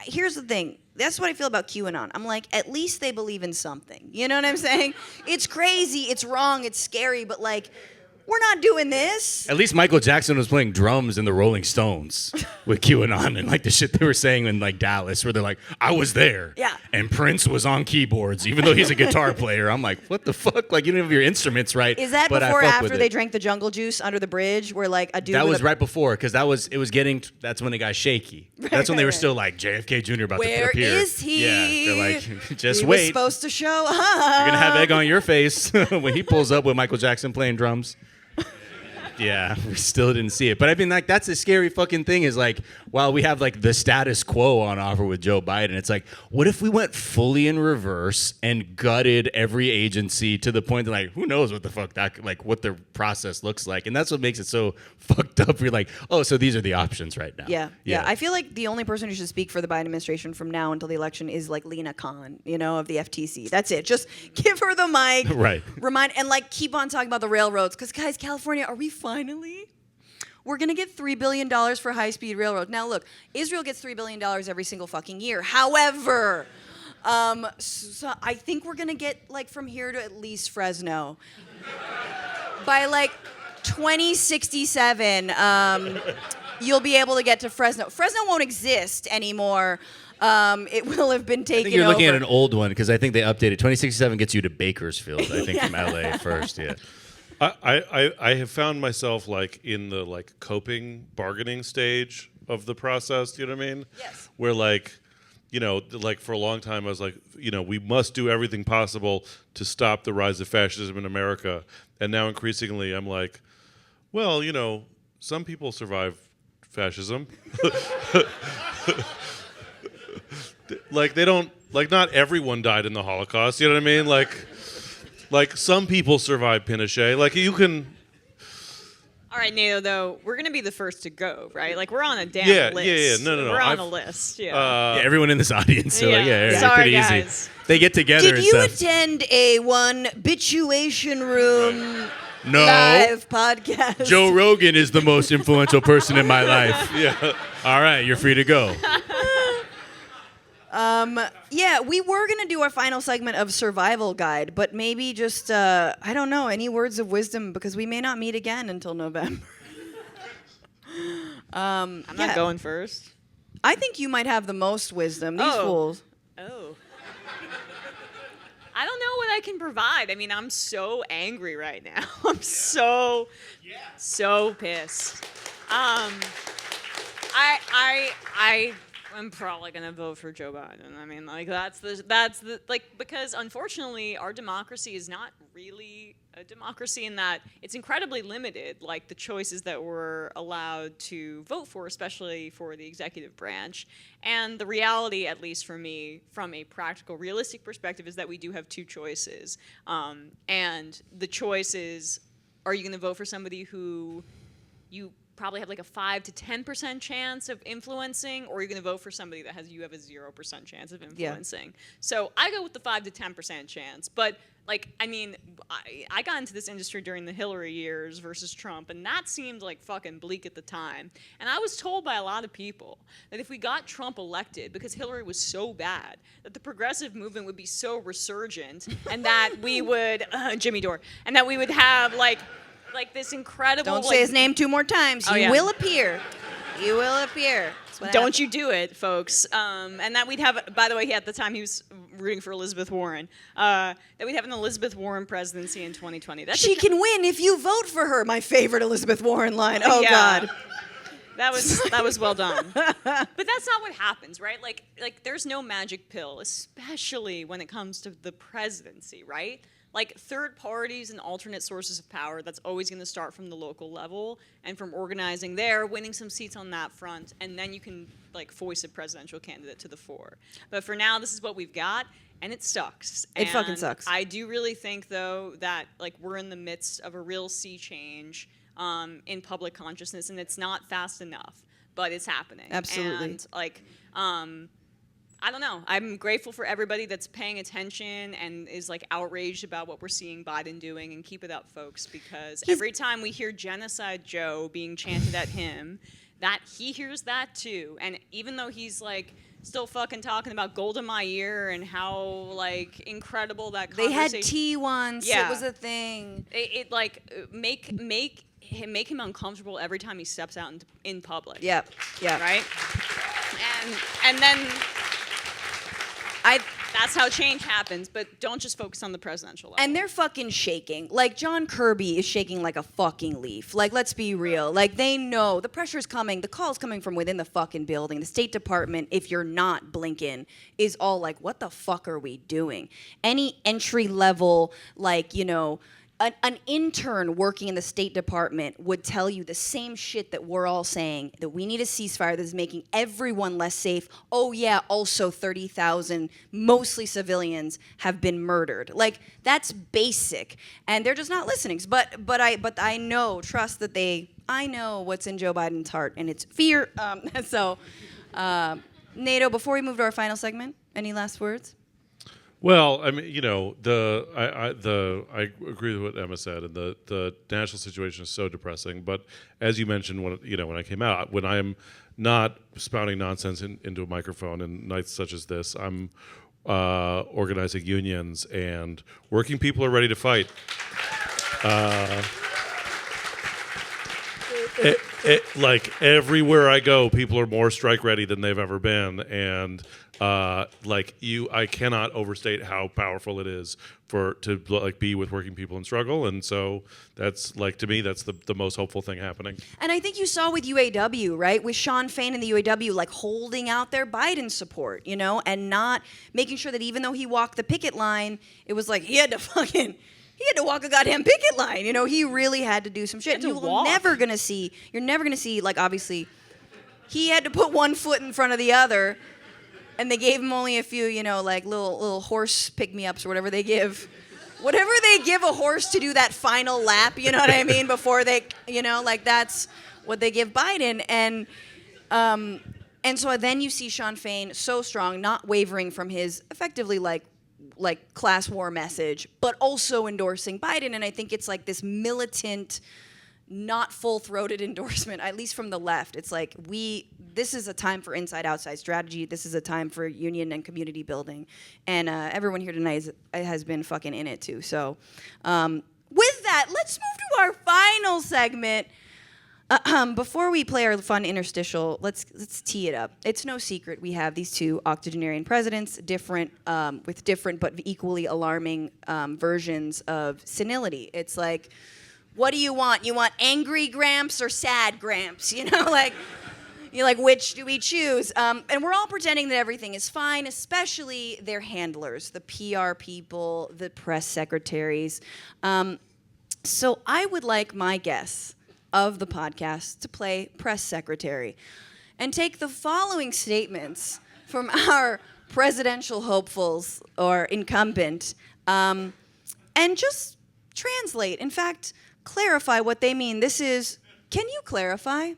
here's the thing. That's what I feel about QAnon. I'm like, at least they believe in something. You know what I'm saying? It's crazy, it's wrong, it's scary, but like, we're not doing this. At least Michael Jackson was playing drums in the Rolling Stones with QAnon and like the shit they were saying in like Dallas, where they're like, I was there. Yeah. And Prince was on keyboards, even though he's a guitar player. I'm like, what the fuck? Like, you don't have your instruments right. Is that but I before or fuck after with they it. drank the jungle juice under the bridge, where like a dude That with was right before, because that's when it got shaky. That's when they were still like JFK Jr. about to Where appear. is he? Yeah, they're like, just he wait. was supposed to show up. You're gonna have egg on your face when he pulls up with Michael Jackson playing drums. Yeah, we still didn't see it. But I mean, like, that's the scary fucking thing is, like, while we have, like, the status quo on offer with Joe Biden, it's like, what if we went fully in reverse and gutted every agency to the point that, like, who knows what the fuck that, like, what the process looks like. And that's what makes it so fucked up. You're like, oh, so these are the options right now. Yeah. I feel like the only person who should speak for the Biden administration from now until the election is, like, Lena Khan, of the FTC. That's it. Just give her the mic. Right. And, like, keep on talking about the railroads. Because, guys, California, are we finally? We're going to get $3 billion for high-speed railroads. Now, look, Israel gets $3 billion every single fucking year. However, so I think we're going to get, like, from here to at least Fresno. By, like, 2067, you'll be able to get to Fresno. Fresno won't exist anymore. It will have been taken over. I think you're looking at an old one, because I think they updated. 2067 gets you to Bakersfield, I think, from LA first, yeah. I have found myself like in the like coping bargaining stage of the process, you know what I mean? Yes. Where like, like for a long time I was like, we must do everything possible to stop the rise of fascism in America. And now increasingly I'm like, well, some people survive fascism. Like they don't, like not everyone died in the Holocaust, you know what I mean? Like some people survive Pinochet. Like you can. All right, Nato, though, we're going to be the first to go, right? Like, we're on a damn list. Yeah. No. We're on a list, Yeah, everyone in this audience. So Yeah. Sorry, pretty guys. easy. They get together Did and you stuff. attend a Bitchuation Room No. live podcast? Joe Rogan is the most influential person in my life. Yeah. All right, you're free to go. We were going to do our final segment of Survival Guide, but maybe just, I don't know, any words of wisdom, because we may not meet again until November. I'm not going first. I think you might have the most wisdom. These fools. Oh. I don't know what I can provide. I mean, I'm so angry right now. I'm so pissed. I'm probably gonna vote for Joe Biden. I mean, like that's the like, because unfortunately our democracy is not really a democracy in that it's incredibly limited, like the choices that we're allowed to vote for, especially for the executive branch. And the reality, at least for me, from a practical, realistic perspective, is that we do have two choices. And the choice is, are you gonna vote for somebody who you probably have like a 5 to 10% chance of influencing, or you're going to vote for somebody that you have a 0% chance of influencing. So I go with the 5 to 10% chance. But like, I mean, I got into this industry during the Hillary years versus Trump, and that seemed like fucking bleak at the time. And I was told by a lot of people that if we got Trump elected, because Hillary was so bad, that the progressive movement would be so resurgent, and that we would, Jimmy Dore, and that we would have like this incredible. Don't say his name 2 more times. He will appear. He will appear. Don't you do it, folks. And that we'd have, by the way, at the time he was rooting for Elizabeth Warren, that we'd have an Elizabeth Warren presidency in 2020. She can win if you vote for her. My favorite Elizabeth Warren line. Oh, yeah. God. That was well done. But that's not what happens, right? Like there's no magic pill, especially when it comes to the presidency, right? Like third parties and alternate sources of power, that's always going to start from the local level and from organizing there, winning some seats on that front, and then you can like voice a presidential candidate to the fore. But for now, this is what we've got, and it sucks. It fucking sucks. I do really think, though, that like we're in the midst of a real sea change in public consciousness, and it's not fast enough, but it's happening. Absolutely. And like, I don't know. I'm grateful for everybody that's paying attention and is like outraged about what we're seeing Biden doing, and keep it up, folks, because every time we hear Genocide Joe being chanted at him, that he hears that too. And even though he's like still fucking talking about Golda Meir and how like incredible that conversation. They had tea once. Yeah. It was a thing. It like make him uncomfortable every time he steps out in public. Yep. Yeah. Right. And then. That's how change happens, but don't just focus on the presidential level. And they're fucking shaking. Like, John Kirby is shaking like a fucking leaf. Like, let's be real. Like, they know the pressure's coming. The call's coming from within the fucking building. The State Department, if you're not blinking, is all like, what the fuck are we doing? Any entry level, like, you know, an intern working in the State Department would tell you the same shit that we're all saying, that we need a ceasefire that is making everyone less safe. Oh yeah, also 30,000, mostly civilians, have been murdered. Like, that's basic, and they're just not listening. But I know, trust that I know what's in Joe Biden's heart, and it's fear. Nato, before we move to our final segment, any last words? Well, I mean, you know, I agree with what Emma said, and the national situation is so depressing. But as you mentioned, when I came out, when I am not spouting nonsense into a microphone in nights such as this, I'm organizing unions, and working people are ready to fight. Like everywhere I go, people are more strike ready than they've ever been, and I cannot overstate how powerful it is to be with working people in struggle, and so that's like, to me, that's the most hopeful thing happening. And I think you saw with UAW, right, with Sean Fain and the UAW, like holding out their Biden support, you know, and not making sure that even though he walked the picket line, it was like he had to walk a goddamn picket line. You know, he really had to do some shit. You're never gonna see, like, obviously, he had to put one foot in front of the other, and they gave him only a few, you know, like little horse pick-me-ups or whatever they give. Whatever they give a horse to do that final lap, you know what I mean, before they, you know, like, that's what they give Biden. And so then you see Sean Fain so strong, not wavering from his effectively like class war message, but also endorsing Biden. And I think it's like this militant, not full-throated endorsement, at least from the left. It's like, this is a time for inside-outside strategy. This is a time for union and community building. And everyone here tonight has been fucking in it too. So with that, let's move to our final segment. Before we play our fun interstitial, let's tee it up. It's no secret we have these two octogenarian presidents, different with different but equally alarming versions of senility. It's like, what do you want? You want angry Gramps or sad Gramps? You know, like, you're like, which do we choose? And we're all pretending that everything is fine, especially their handlers, the PR people, the press secretaries. So I would like my guests of the podcast to play press secretary and take the following statements from our presidential hopefuls or incumbent and just translate, in fact, clarify what they mean. This is Can you clarify?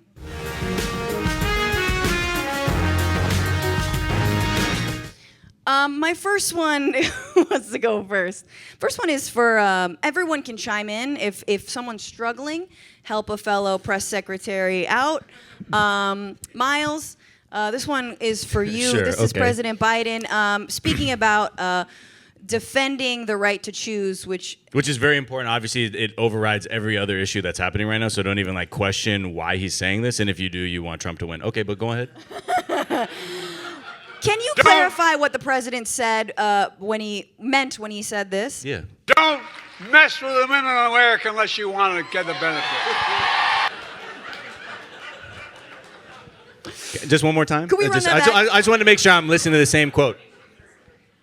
My first one wants to go first. First one is for everyone can chime in if someone's struggling, help a fellow press secretary out. Miles, this one is for you. Sure, This is President Biden speaking about defending the right to choose, which is very important. Obviously, it overrides every other issue that's happening right now. So don't even question why he's saying this. And if you do, you want Trump to win. Okay, but go ahead. Can you clarify what the president said when he said this? Yeah. Don't mess with the women in America unless you want to get the benefit. Just one more time. Can we run that back? I just wanted to make sure I'm listening to the same quote.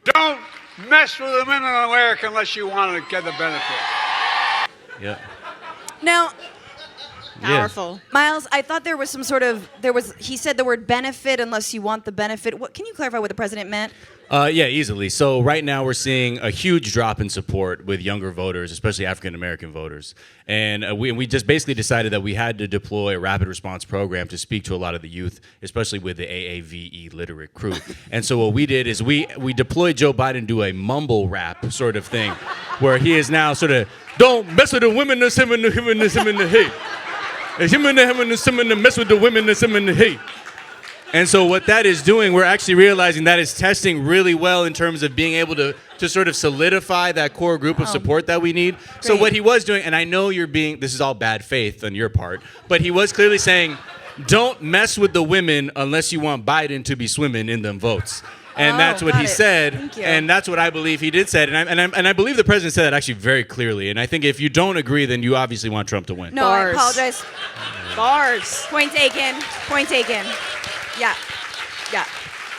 Don't mess with the women in America unless you want to get the benefit. Yeah. Now, Powerful. Miles, I thought there was he said the word benefit unless you want the benefit. Can you clarify what the president meant? Yeah, easily. So right now we're seeing a huge drop in support with younger voters, especially African American voters. And we just basically decided that we had to deploy a rapid response program to speak to a lot of the youth, especially with the AAVE literate crew. And so what we did is we deployed Joe Biden to a mumble rap sort of thing, where he is now sort of, don't mess with the women, that's him and the him and the him and the hate. It's him and the him and the him and the mess with the women, that's him and the hate. And so what that is doing, we're actually realizing that is testing really well in terms of being able to sort of solidify that core group of support that we need. Great. So what he was doing, and I know this is all bad faith on your part, but he was clearly saying, don't mess with the women unless you want Biden to be swimming in them votes. And that's what he said, and that's what I believe he did say. And I believe the president said that actually very clearly. And I think if you don't agree, then you obviously want Trump to win. No, I apologize. Bars. Point taken. Yeah.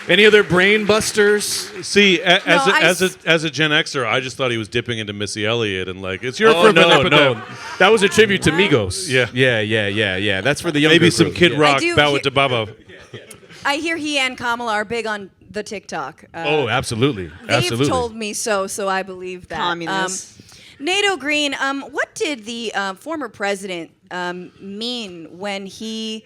Any other brain busters? See, as a Gen Xer, I just thought he was dipping into Missy Elliott and it's your no. That was a tribute to Migos. Yeah. That's for the younger Maybe some group. Kid Rock, Bow It to Baba. I hear he and Kamala are big on the TikTok. Absolutely. They've told me so I believe that. Communists. Nato Green, what did the former president mean when he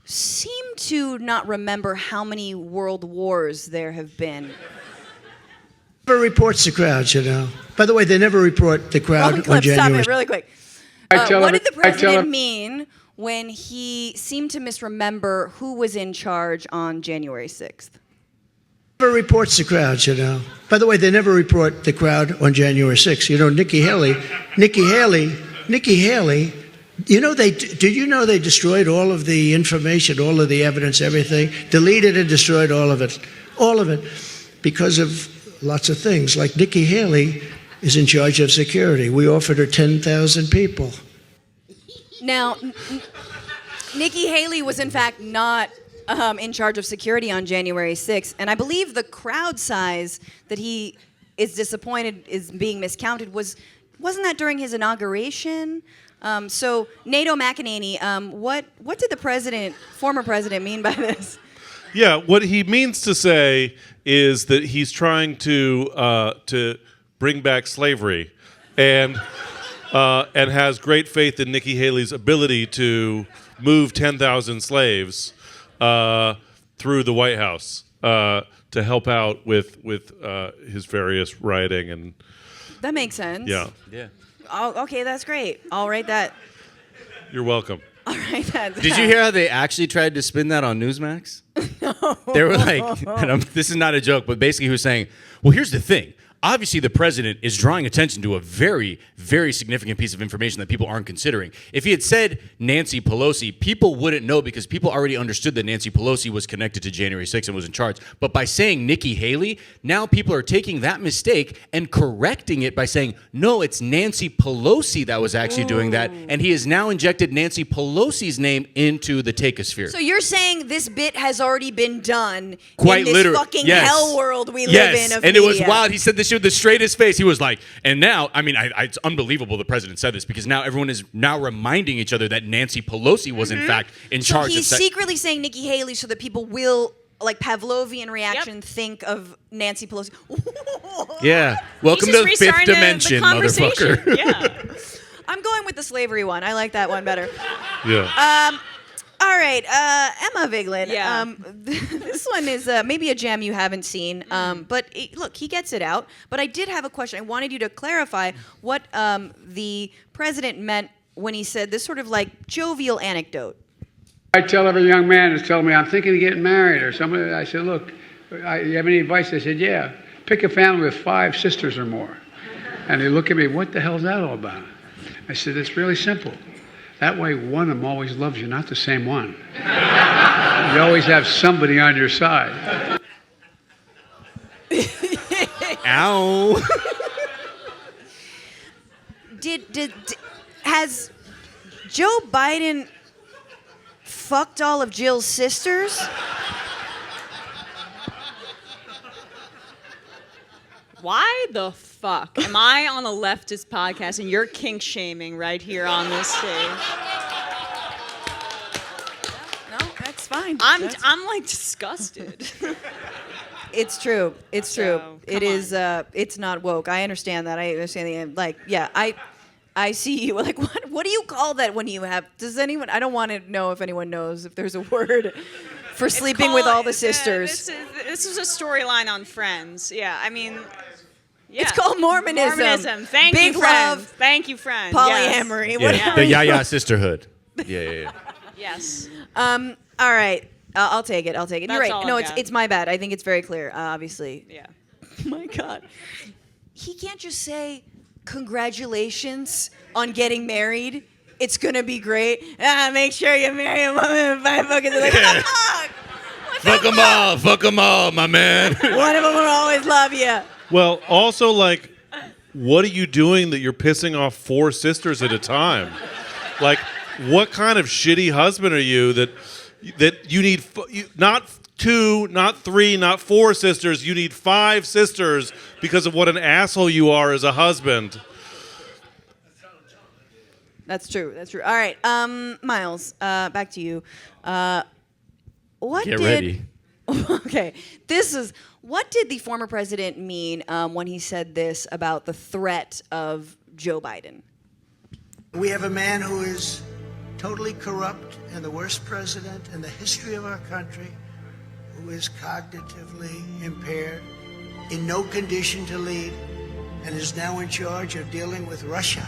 seemed to not remember how many world wars there have been? Never reports the crowds, By the way, they never report the crowd on January. Stop it really quick. What did the president mean when he seemed to misremember who was in charge on January 6th? Never reports the crowds, By the way, they never report the crowd on January 6th. Nikki Haley. Did you know they destroyed all of the information, all of the evidence, everything? Deleted and destroyed all of it. All of it. Because of lots of things. Like Nikki Haley is in charge of security. We offered her 10,000 people. Now, Nikki Haley was in fact not in charge of security on January 6th. And I believe the crowd size that he is disappointed is being miscounted wasn't that during his inauguration? So, Nato McEnany, what did the former president mean by this? Yeah, what he means to say is that he's trying to bring back slavery, and has great faith in Nikki Haley's ability to move 10,000 slaves through the White House to help out with his various rioting and. That makes sense. Yeah. Oh, okay, that's great. I'll write that. You're welcome. I'll write that down. Did you hear how they actually tried to spin that on Newsmax? No. They were like, this is not a joke, but basically he was saying, well, here's the thing. Obviously, the president is drawing attention to a very, very significant piece of information that people aren't considering. If he had said Nancy Pelosi, people wouldn't know because people already understood that Nancy Pelosi was connected to January 6th and was in charge. But by saying Nikki Haley, now people are taking that mistake and correcting it by saying, no, it's Nancy Pelosi that was actually doing that. And he has now injected Nancy Pelosi's name into the takeosphere. So you're saying this bit has already been done Quite in this literally. fucking Yes. hell world we live in of and media. It was wild. He said this with the straightest face. He was like, and now, it's unbelievable the president said this because now everyone is now reminding each other that Nancy Pelosi was in fact in charge. So he's secretly saying Nikki Haley so that people will, like Pavlovian reaction, think of Nancy Pelosi. Yeah. Welcome to the fifth dimension, motherfucker. Yeah. I'm going with the slavery one. I like that one better. Yeah. All right, Emma Vigeland. Yeah. This one is maybe a gem you haven't seen, but look, he gets it out. But I did have a question. I wanted you to clarify what the president meant when he said this sort of like jovial anecdote. I tell every young man that's telling me I'm thinking of getting married or somebody, I said, look, you have any advice? They said, yeah, pick a family with 5 sisters or more. And they look at me, what the hell's that all about? I said, it's really simple. That way, one of them always loves you, not the same one. You always have somebody on your side. Ow. Has Joe Biden fucked all of Jill's sisters? Why the fuck am I on a leftist podcast and you're kink shaming right here on this stage? No, that's fine. I'm like disgusted. It's true. It's true. So, It is. It's not woke. I understand that. I understand the like. Yeah. I see you. Like, what do you call that when you have? Does anyone? I don't want to know if anyone knows if there's a word for sleeping with all the sisters. This is a storyline on Friends. Yeah, I mean, yeah. It's called Mormonism. Mormonism. Thank Big you, Friends. love. Thank you, Friends. Polyamory. Yeah, the Yaya sisterhood. Yeah. Yes. All right. I'll take it. You're That's right. all No, I've got. it's my bad. I think it's very clear. Obviously. Yeah. Oh my God. He can't just say congratulations on getting married. It's gonna be great. Make sure you marry a woman in 5 fucking. Like, what the fuck? Fuck them all, my man. One of them will always love you. Well, also, like, what are you doing that you're pissing off 4 sisters at a time? Like, what kind of shitty husband are you that you need not 2, not 3, not 4 sisters. You need 5 sisters because of what an asshole you are as a husband. That's true. All right, Miles, back to you. Get ready. Okay, what did the former president mean when he said this about the threat of Joe Biden? We have a man who is totally corrupt and the worst president in the history of our country, who is cognitively impaired, in no condition to lead, and is now in charge of dealing with Russia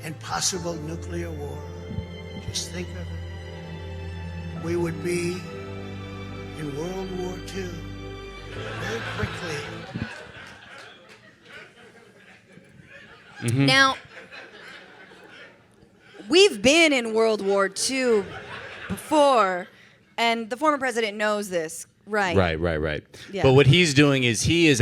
and possible nuclear war. Just think of it. We would be in World War II very quickly. Mm-hmm. Now, we've been in World War II before, and the former president knows this, right? Right. Yeah. But what he's doing is he's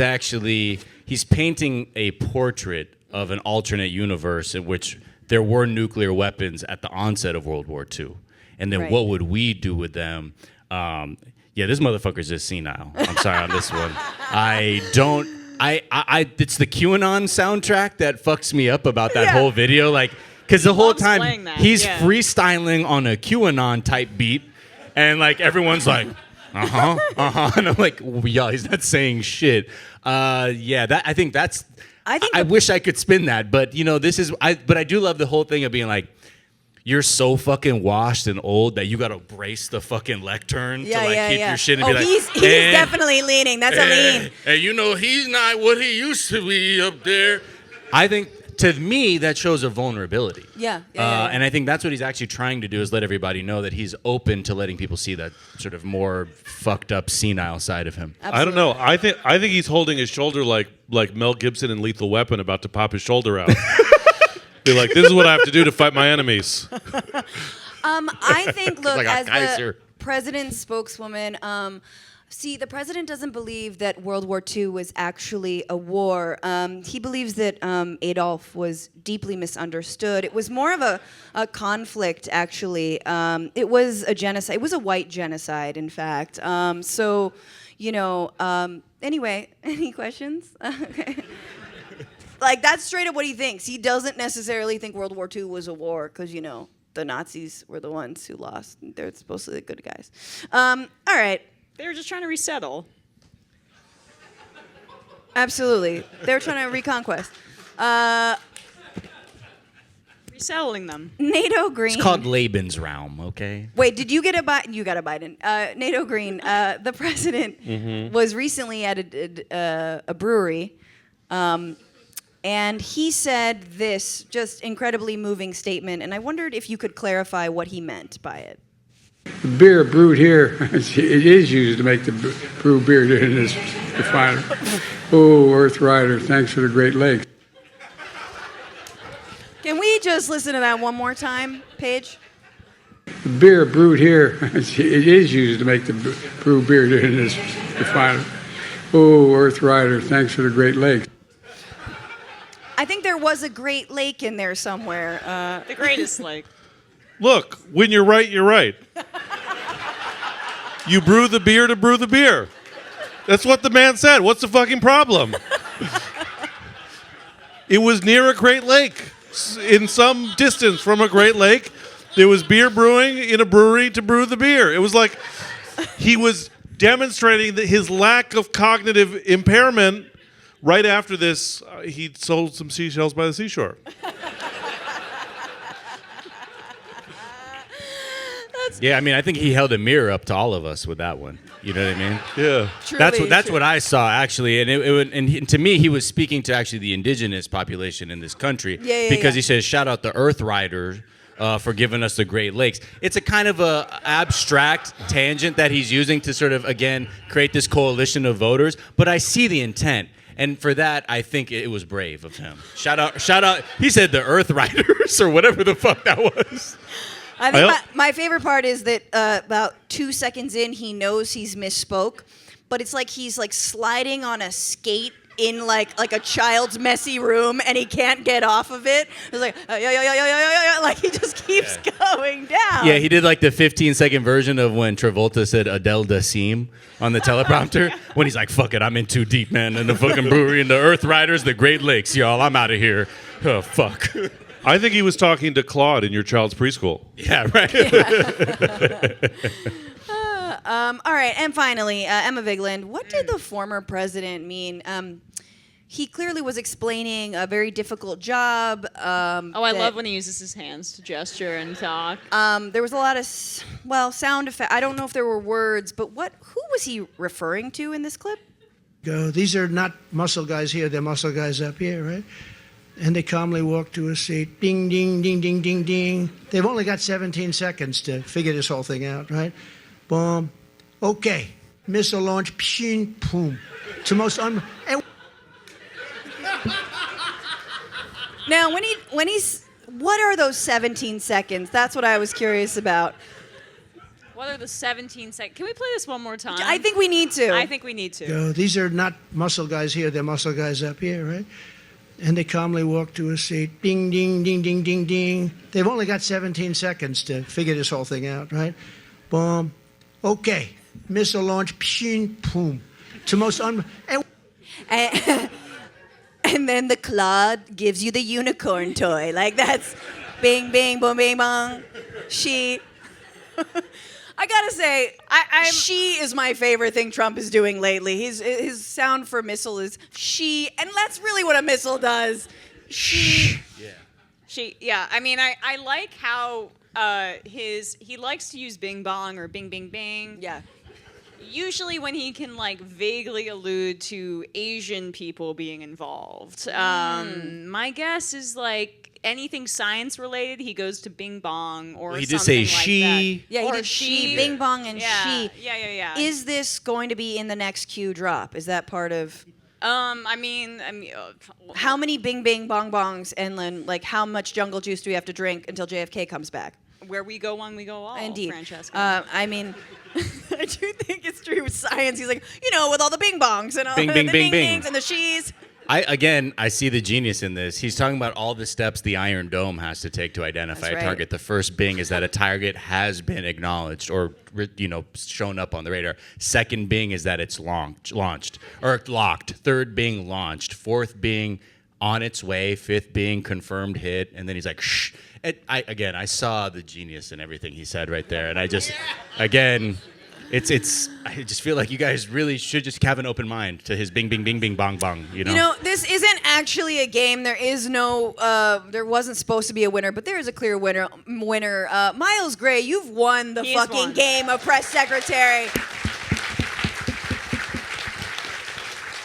painting a portrait of an alternate universe in which there were nuclear weapons at the onset of World War II. And then what would we do with them? This motherfucker's just senile. I'm sorry on this one. It's the QAnon soundtrack that fucks me up about that whole video. Like, because the whole time he's freestyling on a QAnon type beat, and like everyone's like, and I'm like, y'all, he's not saying shit. I think that's. I wish I could spin that, but but I do love the whole thing of being like, you're so fucking washed and old that you gotta brace the fucking lectern to keep your shit and be like, he's definitely leaning. That's a lean. And he's not what he used to be up there. I think to me that shows a vulnerability. Yeah. And I think that's what he's actually trying to do is let everybody know that he's open to letting people see that sort of more fucked up senile side of him. Absolutely. I don't know. I think he's holding his shoulder like Mel Gibson in Lethal Weapon, about to pop his shoulder out. Be like, this is what I have to do to fight my enemies. I think, look, like as Kaiser. the president's spokeswoman, the president doesn't believe that World War II was actually a war. He believes that Adolf was deeply misunderstood. It was more of a conflict, actually. It was a genocide. It was a white genocide, in fact. Anyway, any questions? Okay. Like, that's straight up what he thinks. He doesn't necessarily think World War II was a war because, the Nazis were the ones who lost. They're supposed to be the good guys. All right. They were just trying to resettle. Absolutely. They were trying to reconquest. Resettling them. Nato Green. It's called Laban's realm, okay? Wait, did you get a Biden? You got a Biden. Nato Green, the president, was recently at a brewery, and he said this just incredibly moving statement, and I wondered if you could clarify what he meant by it. The beer brewed here, it is used to make the brew beer in this refiner. Oh, Earth Rider, thanks for the Great Lakes. Can we just listen to that one more time, Paige? The beer brewed here, it is used to make the brew beer in this refiner. Oh, Earth Rider, thanks for the Great Lakes. I think there was a Great Lake in there somewhere. The greatest lake. Look, when you're right, you're right. You brew the beer to brew the beer. That's what the man said. What's the fucking problem? It was near a Great Lake. In some distance from a Great Lake, there was beer brewing in a brewery to brew the beer. It was like he was demonstrating that his lack of cognitive impairment. Right after this, he sold some seashells by the seashore. Yeah, I mean, I think he held a mirror up to all of us with that one. You know what I mean? Yeah. That's what I saw, actually. And to me, he was speaking to actually the indigenous population in this country. Because he says, shout out the Earth Rider for giving us the Great Lakes. It's a kind of a abstract tangent that he's using to sort of, again, create this coalition of voters. But I see the intent. And for that, I think it was brave of him. Shout out. He said the Earth Riders or whatever the fuck that was. I think my favorite part is that about 2 seconds in, he knows he's misspoke, but it's like he's like sliding on a skate in like a child's messy room, and he can't get off of it. It's like like he just keeps going down. Yeah, he did like the 15-second version of when Travolta said Adele Dazeem on the teleprompter when he's like, "Fuck it, I'm in too deep, man." And the fucking brewery and the Earth Riders, the Great Lakes, y'all. I'm out of here. Oh fuck. I think he was talking to Claude in your child's preschool. Yeah, right. All right, and finally, Emma Vigeland, what did the former president mean? He clearly was explaining a very difficult job. I love when he uses his hands to gesture and talk. There was a lot of, sound effects. I don't know if there were words, but who was he referring to in this clip? These are not muscle guys here, they're muscle guys up here, right? And they calmly walk to a seat. Ding, ding, ding, ding, ding, ding. They've only got 17 seconds to figure this whole thing out, right? Boom. Okay. Missile launch. Pshing, boom. It's the most Now, when he's, what are those 17 seconds? That's what I was curious about. What are the 17 seconds? Can we play this one more time? I think we need to. I think we need to. These are not muscle guys here, they're muscle guys up here, right? And they calmly walk to a seat. Ding, ding, ding, ding, ding, ding. They've only got 17 seconds to figure this whole thing out, right? Boom. Okay. Missile launch. Pshing, boom. It's the most and then the Claude gives you the unicorn toy. Like that's bing, bing, boom, bing, bong. She. I gotta say, she is my favorite thing Trump is doing lately. His sound for missile is she, and that's really what a missile does. She. Yeah. She. Yeah. I mean, I like how he likes to use bing bong or bing bing bing. Yeah. Usually when he can like vaguely allude to Asian people being involved. My guess is like anything science related, he goes to bing bong or something. He did say like she. That. Yeah, he did she, bing bong, and she. Yeah. Is this going to be in the next Q drop? Is that part of? I mean, how many bing bing bong bongs, and then like how much jungle juice do we have to drink until JFK comes back? Where we go one, we go all. Indeed, Francesca. I mean, I do think it's true with science. He's like, with all the bing bongs and all Bing, the bing, bing, dings bing. and the she's. I see the genius in this. He's talking about all the steps the Iron Dome has to take to identify a target. The first bing is that a target has been acknowledged or shown up on the radar. Second bing is that it's launched or locked. Third being launched. Fourth being on its way. Fifth being confirmed hit. And then he's like, shh. I saw the genius in everything he said right there. And I just, again, I just feel like you guys really should just have an open mind to his bing, bing, bing, bing, bong, bong. You know? You know, this isn't actually a game. There is no, there wasn't supposed to be a winner, but there is a clear winner. Miles Gray, you've won the fucking game of press secretary.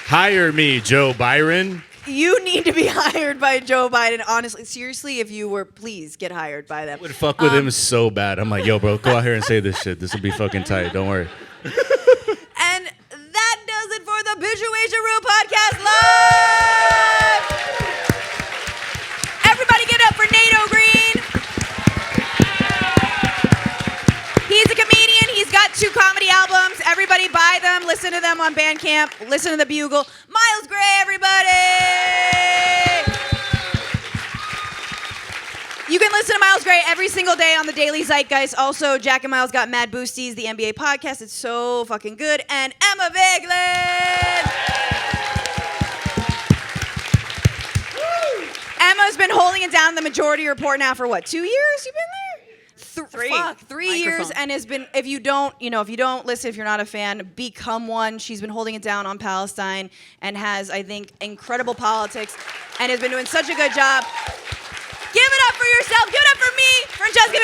Hire me, Joe Byron. You need to be hired by Joe Biden. Honestly, seriously, if you were, please get hired by them. I would fuck with him so bad. I'm like, yo, bro, go out here and say this shit. This will be fucking tight. Don't worry. And that does it for the Bitchuation podcast live. Everybody get up for Nato Green. He's a comedian. He's got 2 comedy albums. Everybody buy them. Listen to them on Bandcamp. Listen to the Bugle. Miles Gray, everybody. You can listen to Miles Gray every single day on the Daily Zeitgeist. Also, Jack and Miles got Mad Boosties, the NBA podcast. It's so fucking good. And Emma Vigeland. Emma's been holding it down the Majority Report now for what, 2 years you've been there? 3 years, and has been, if you don't listen, if you're not a fan, become one. She's been holding it down on Palestine and has, I think, incredible politics and has been doing such a good job. Give it up for yourself. Give it up for me, Francesca.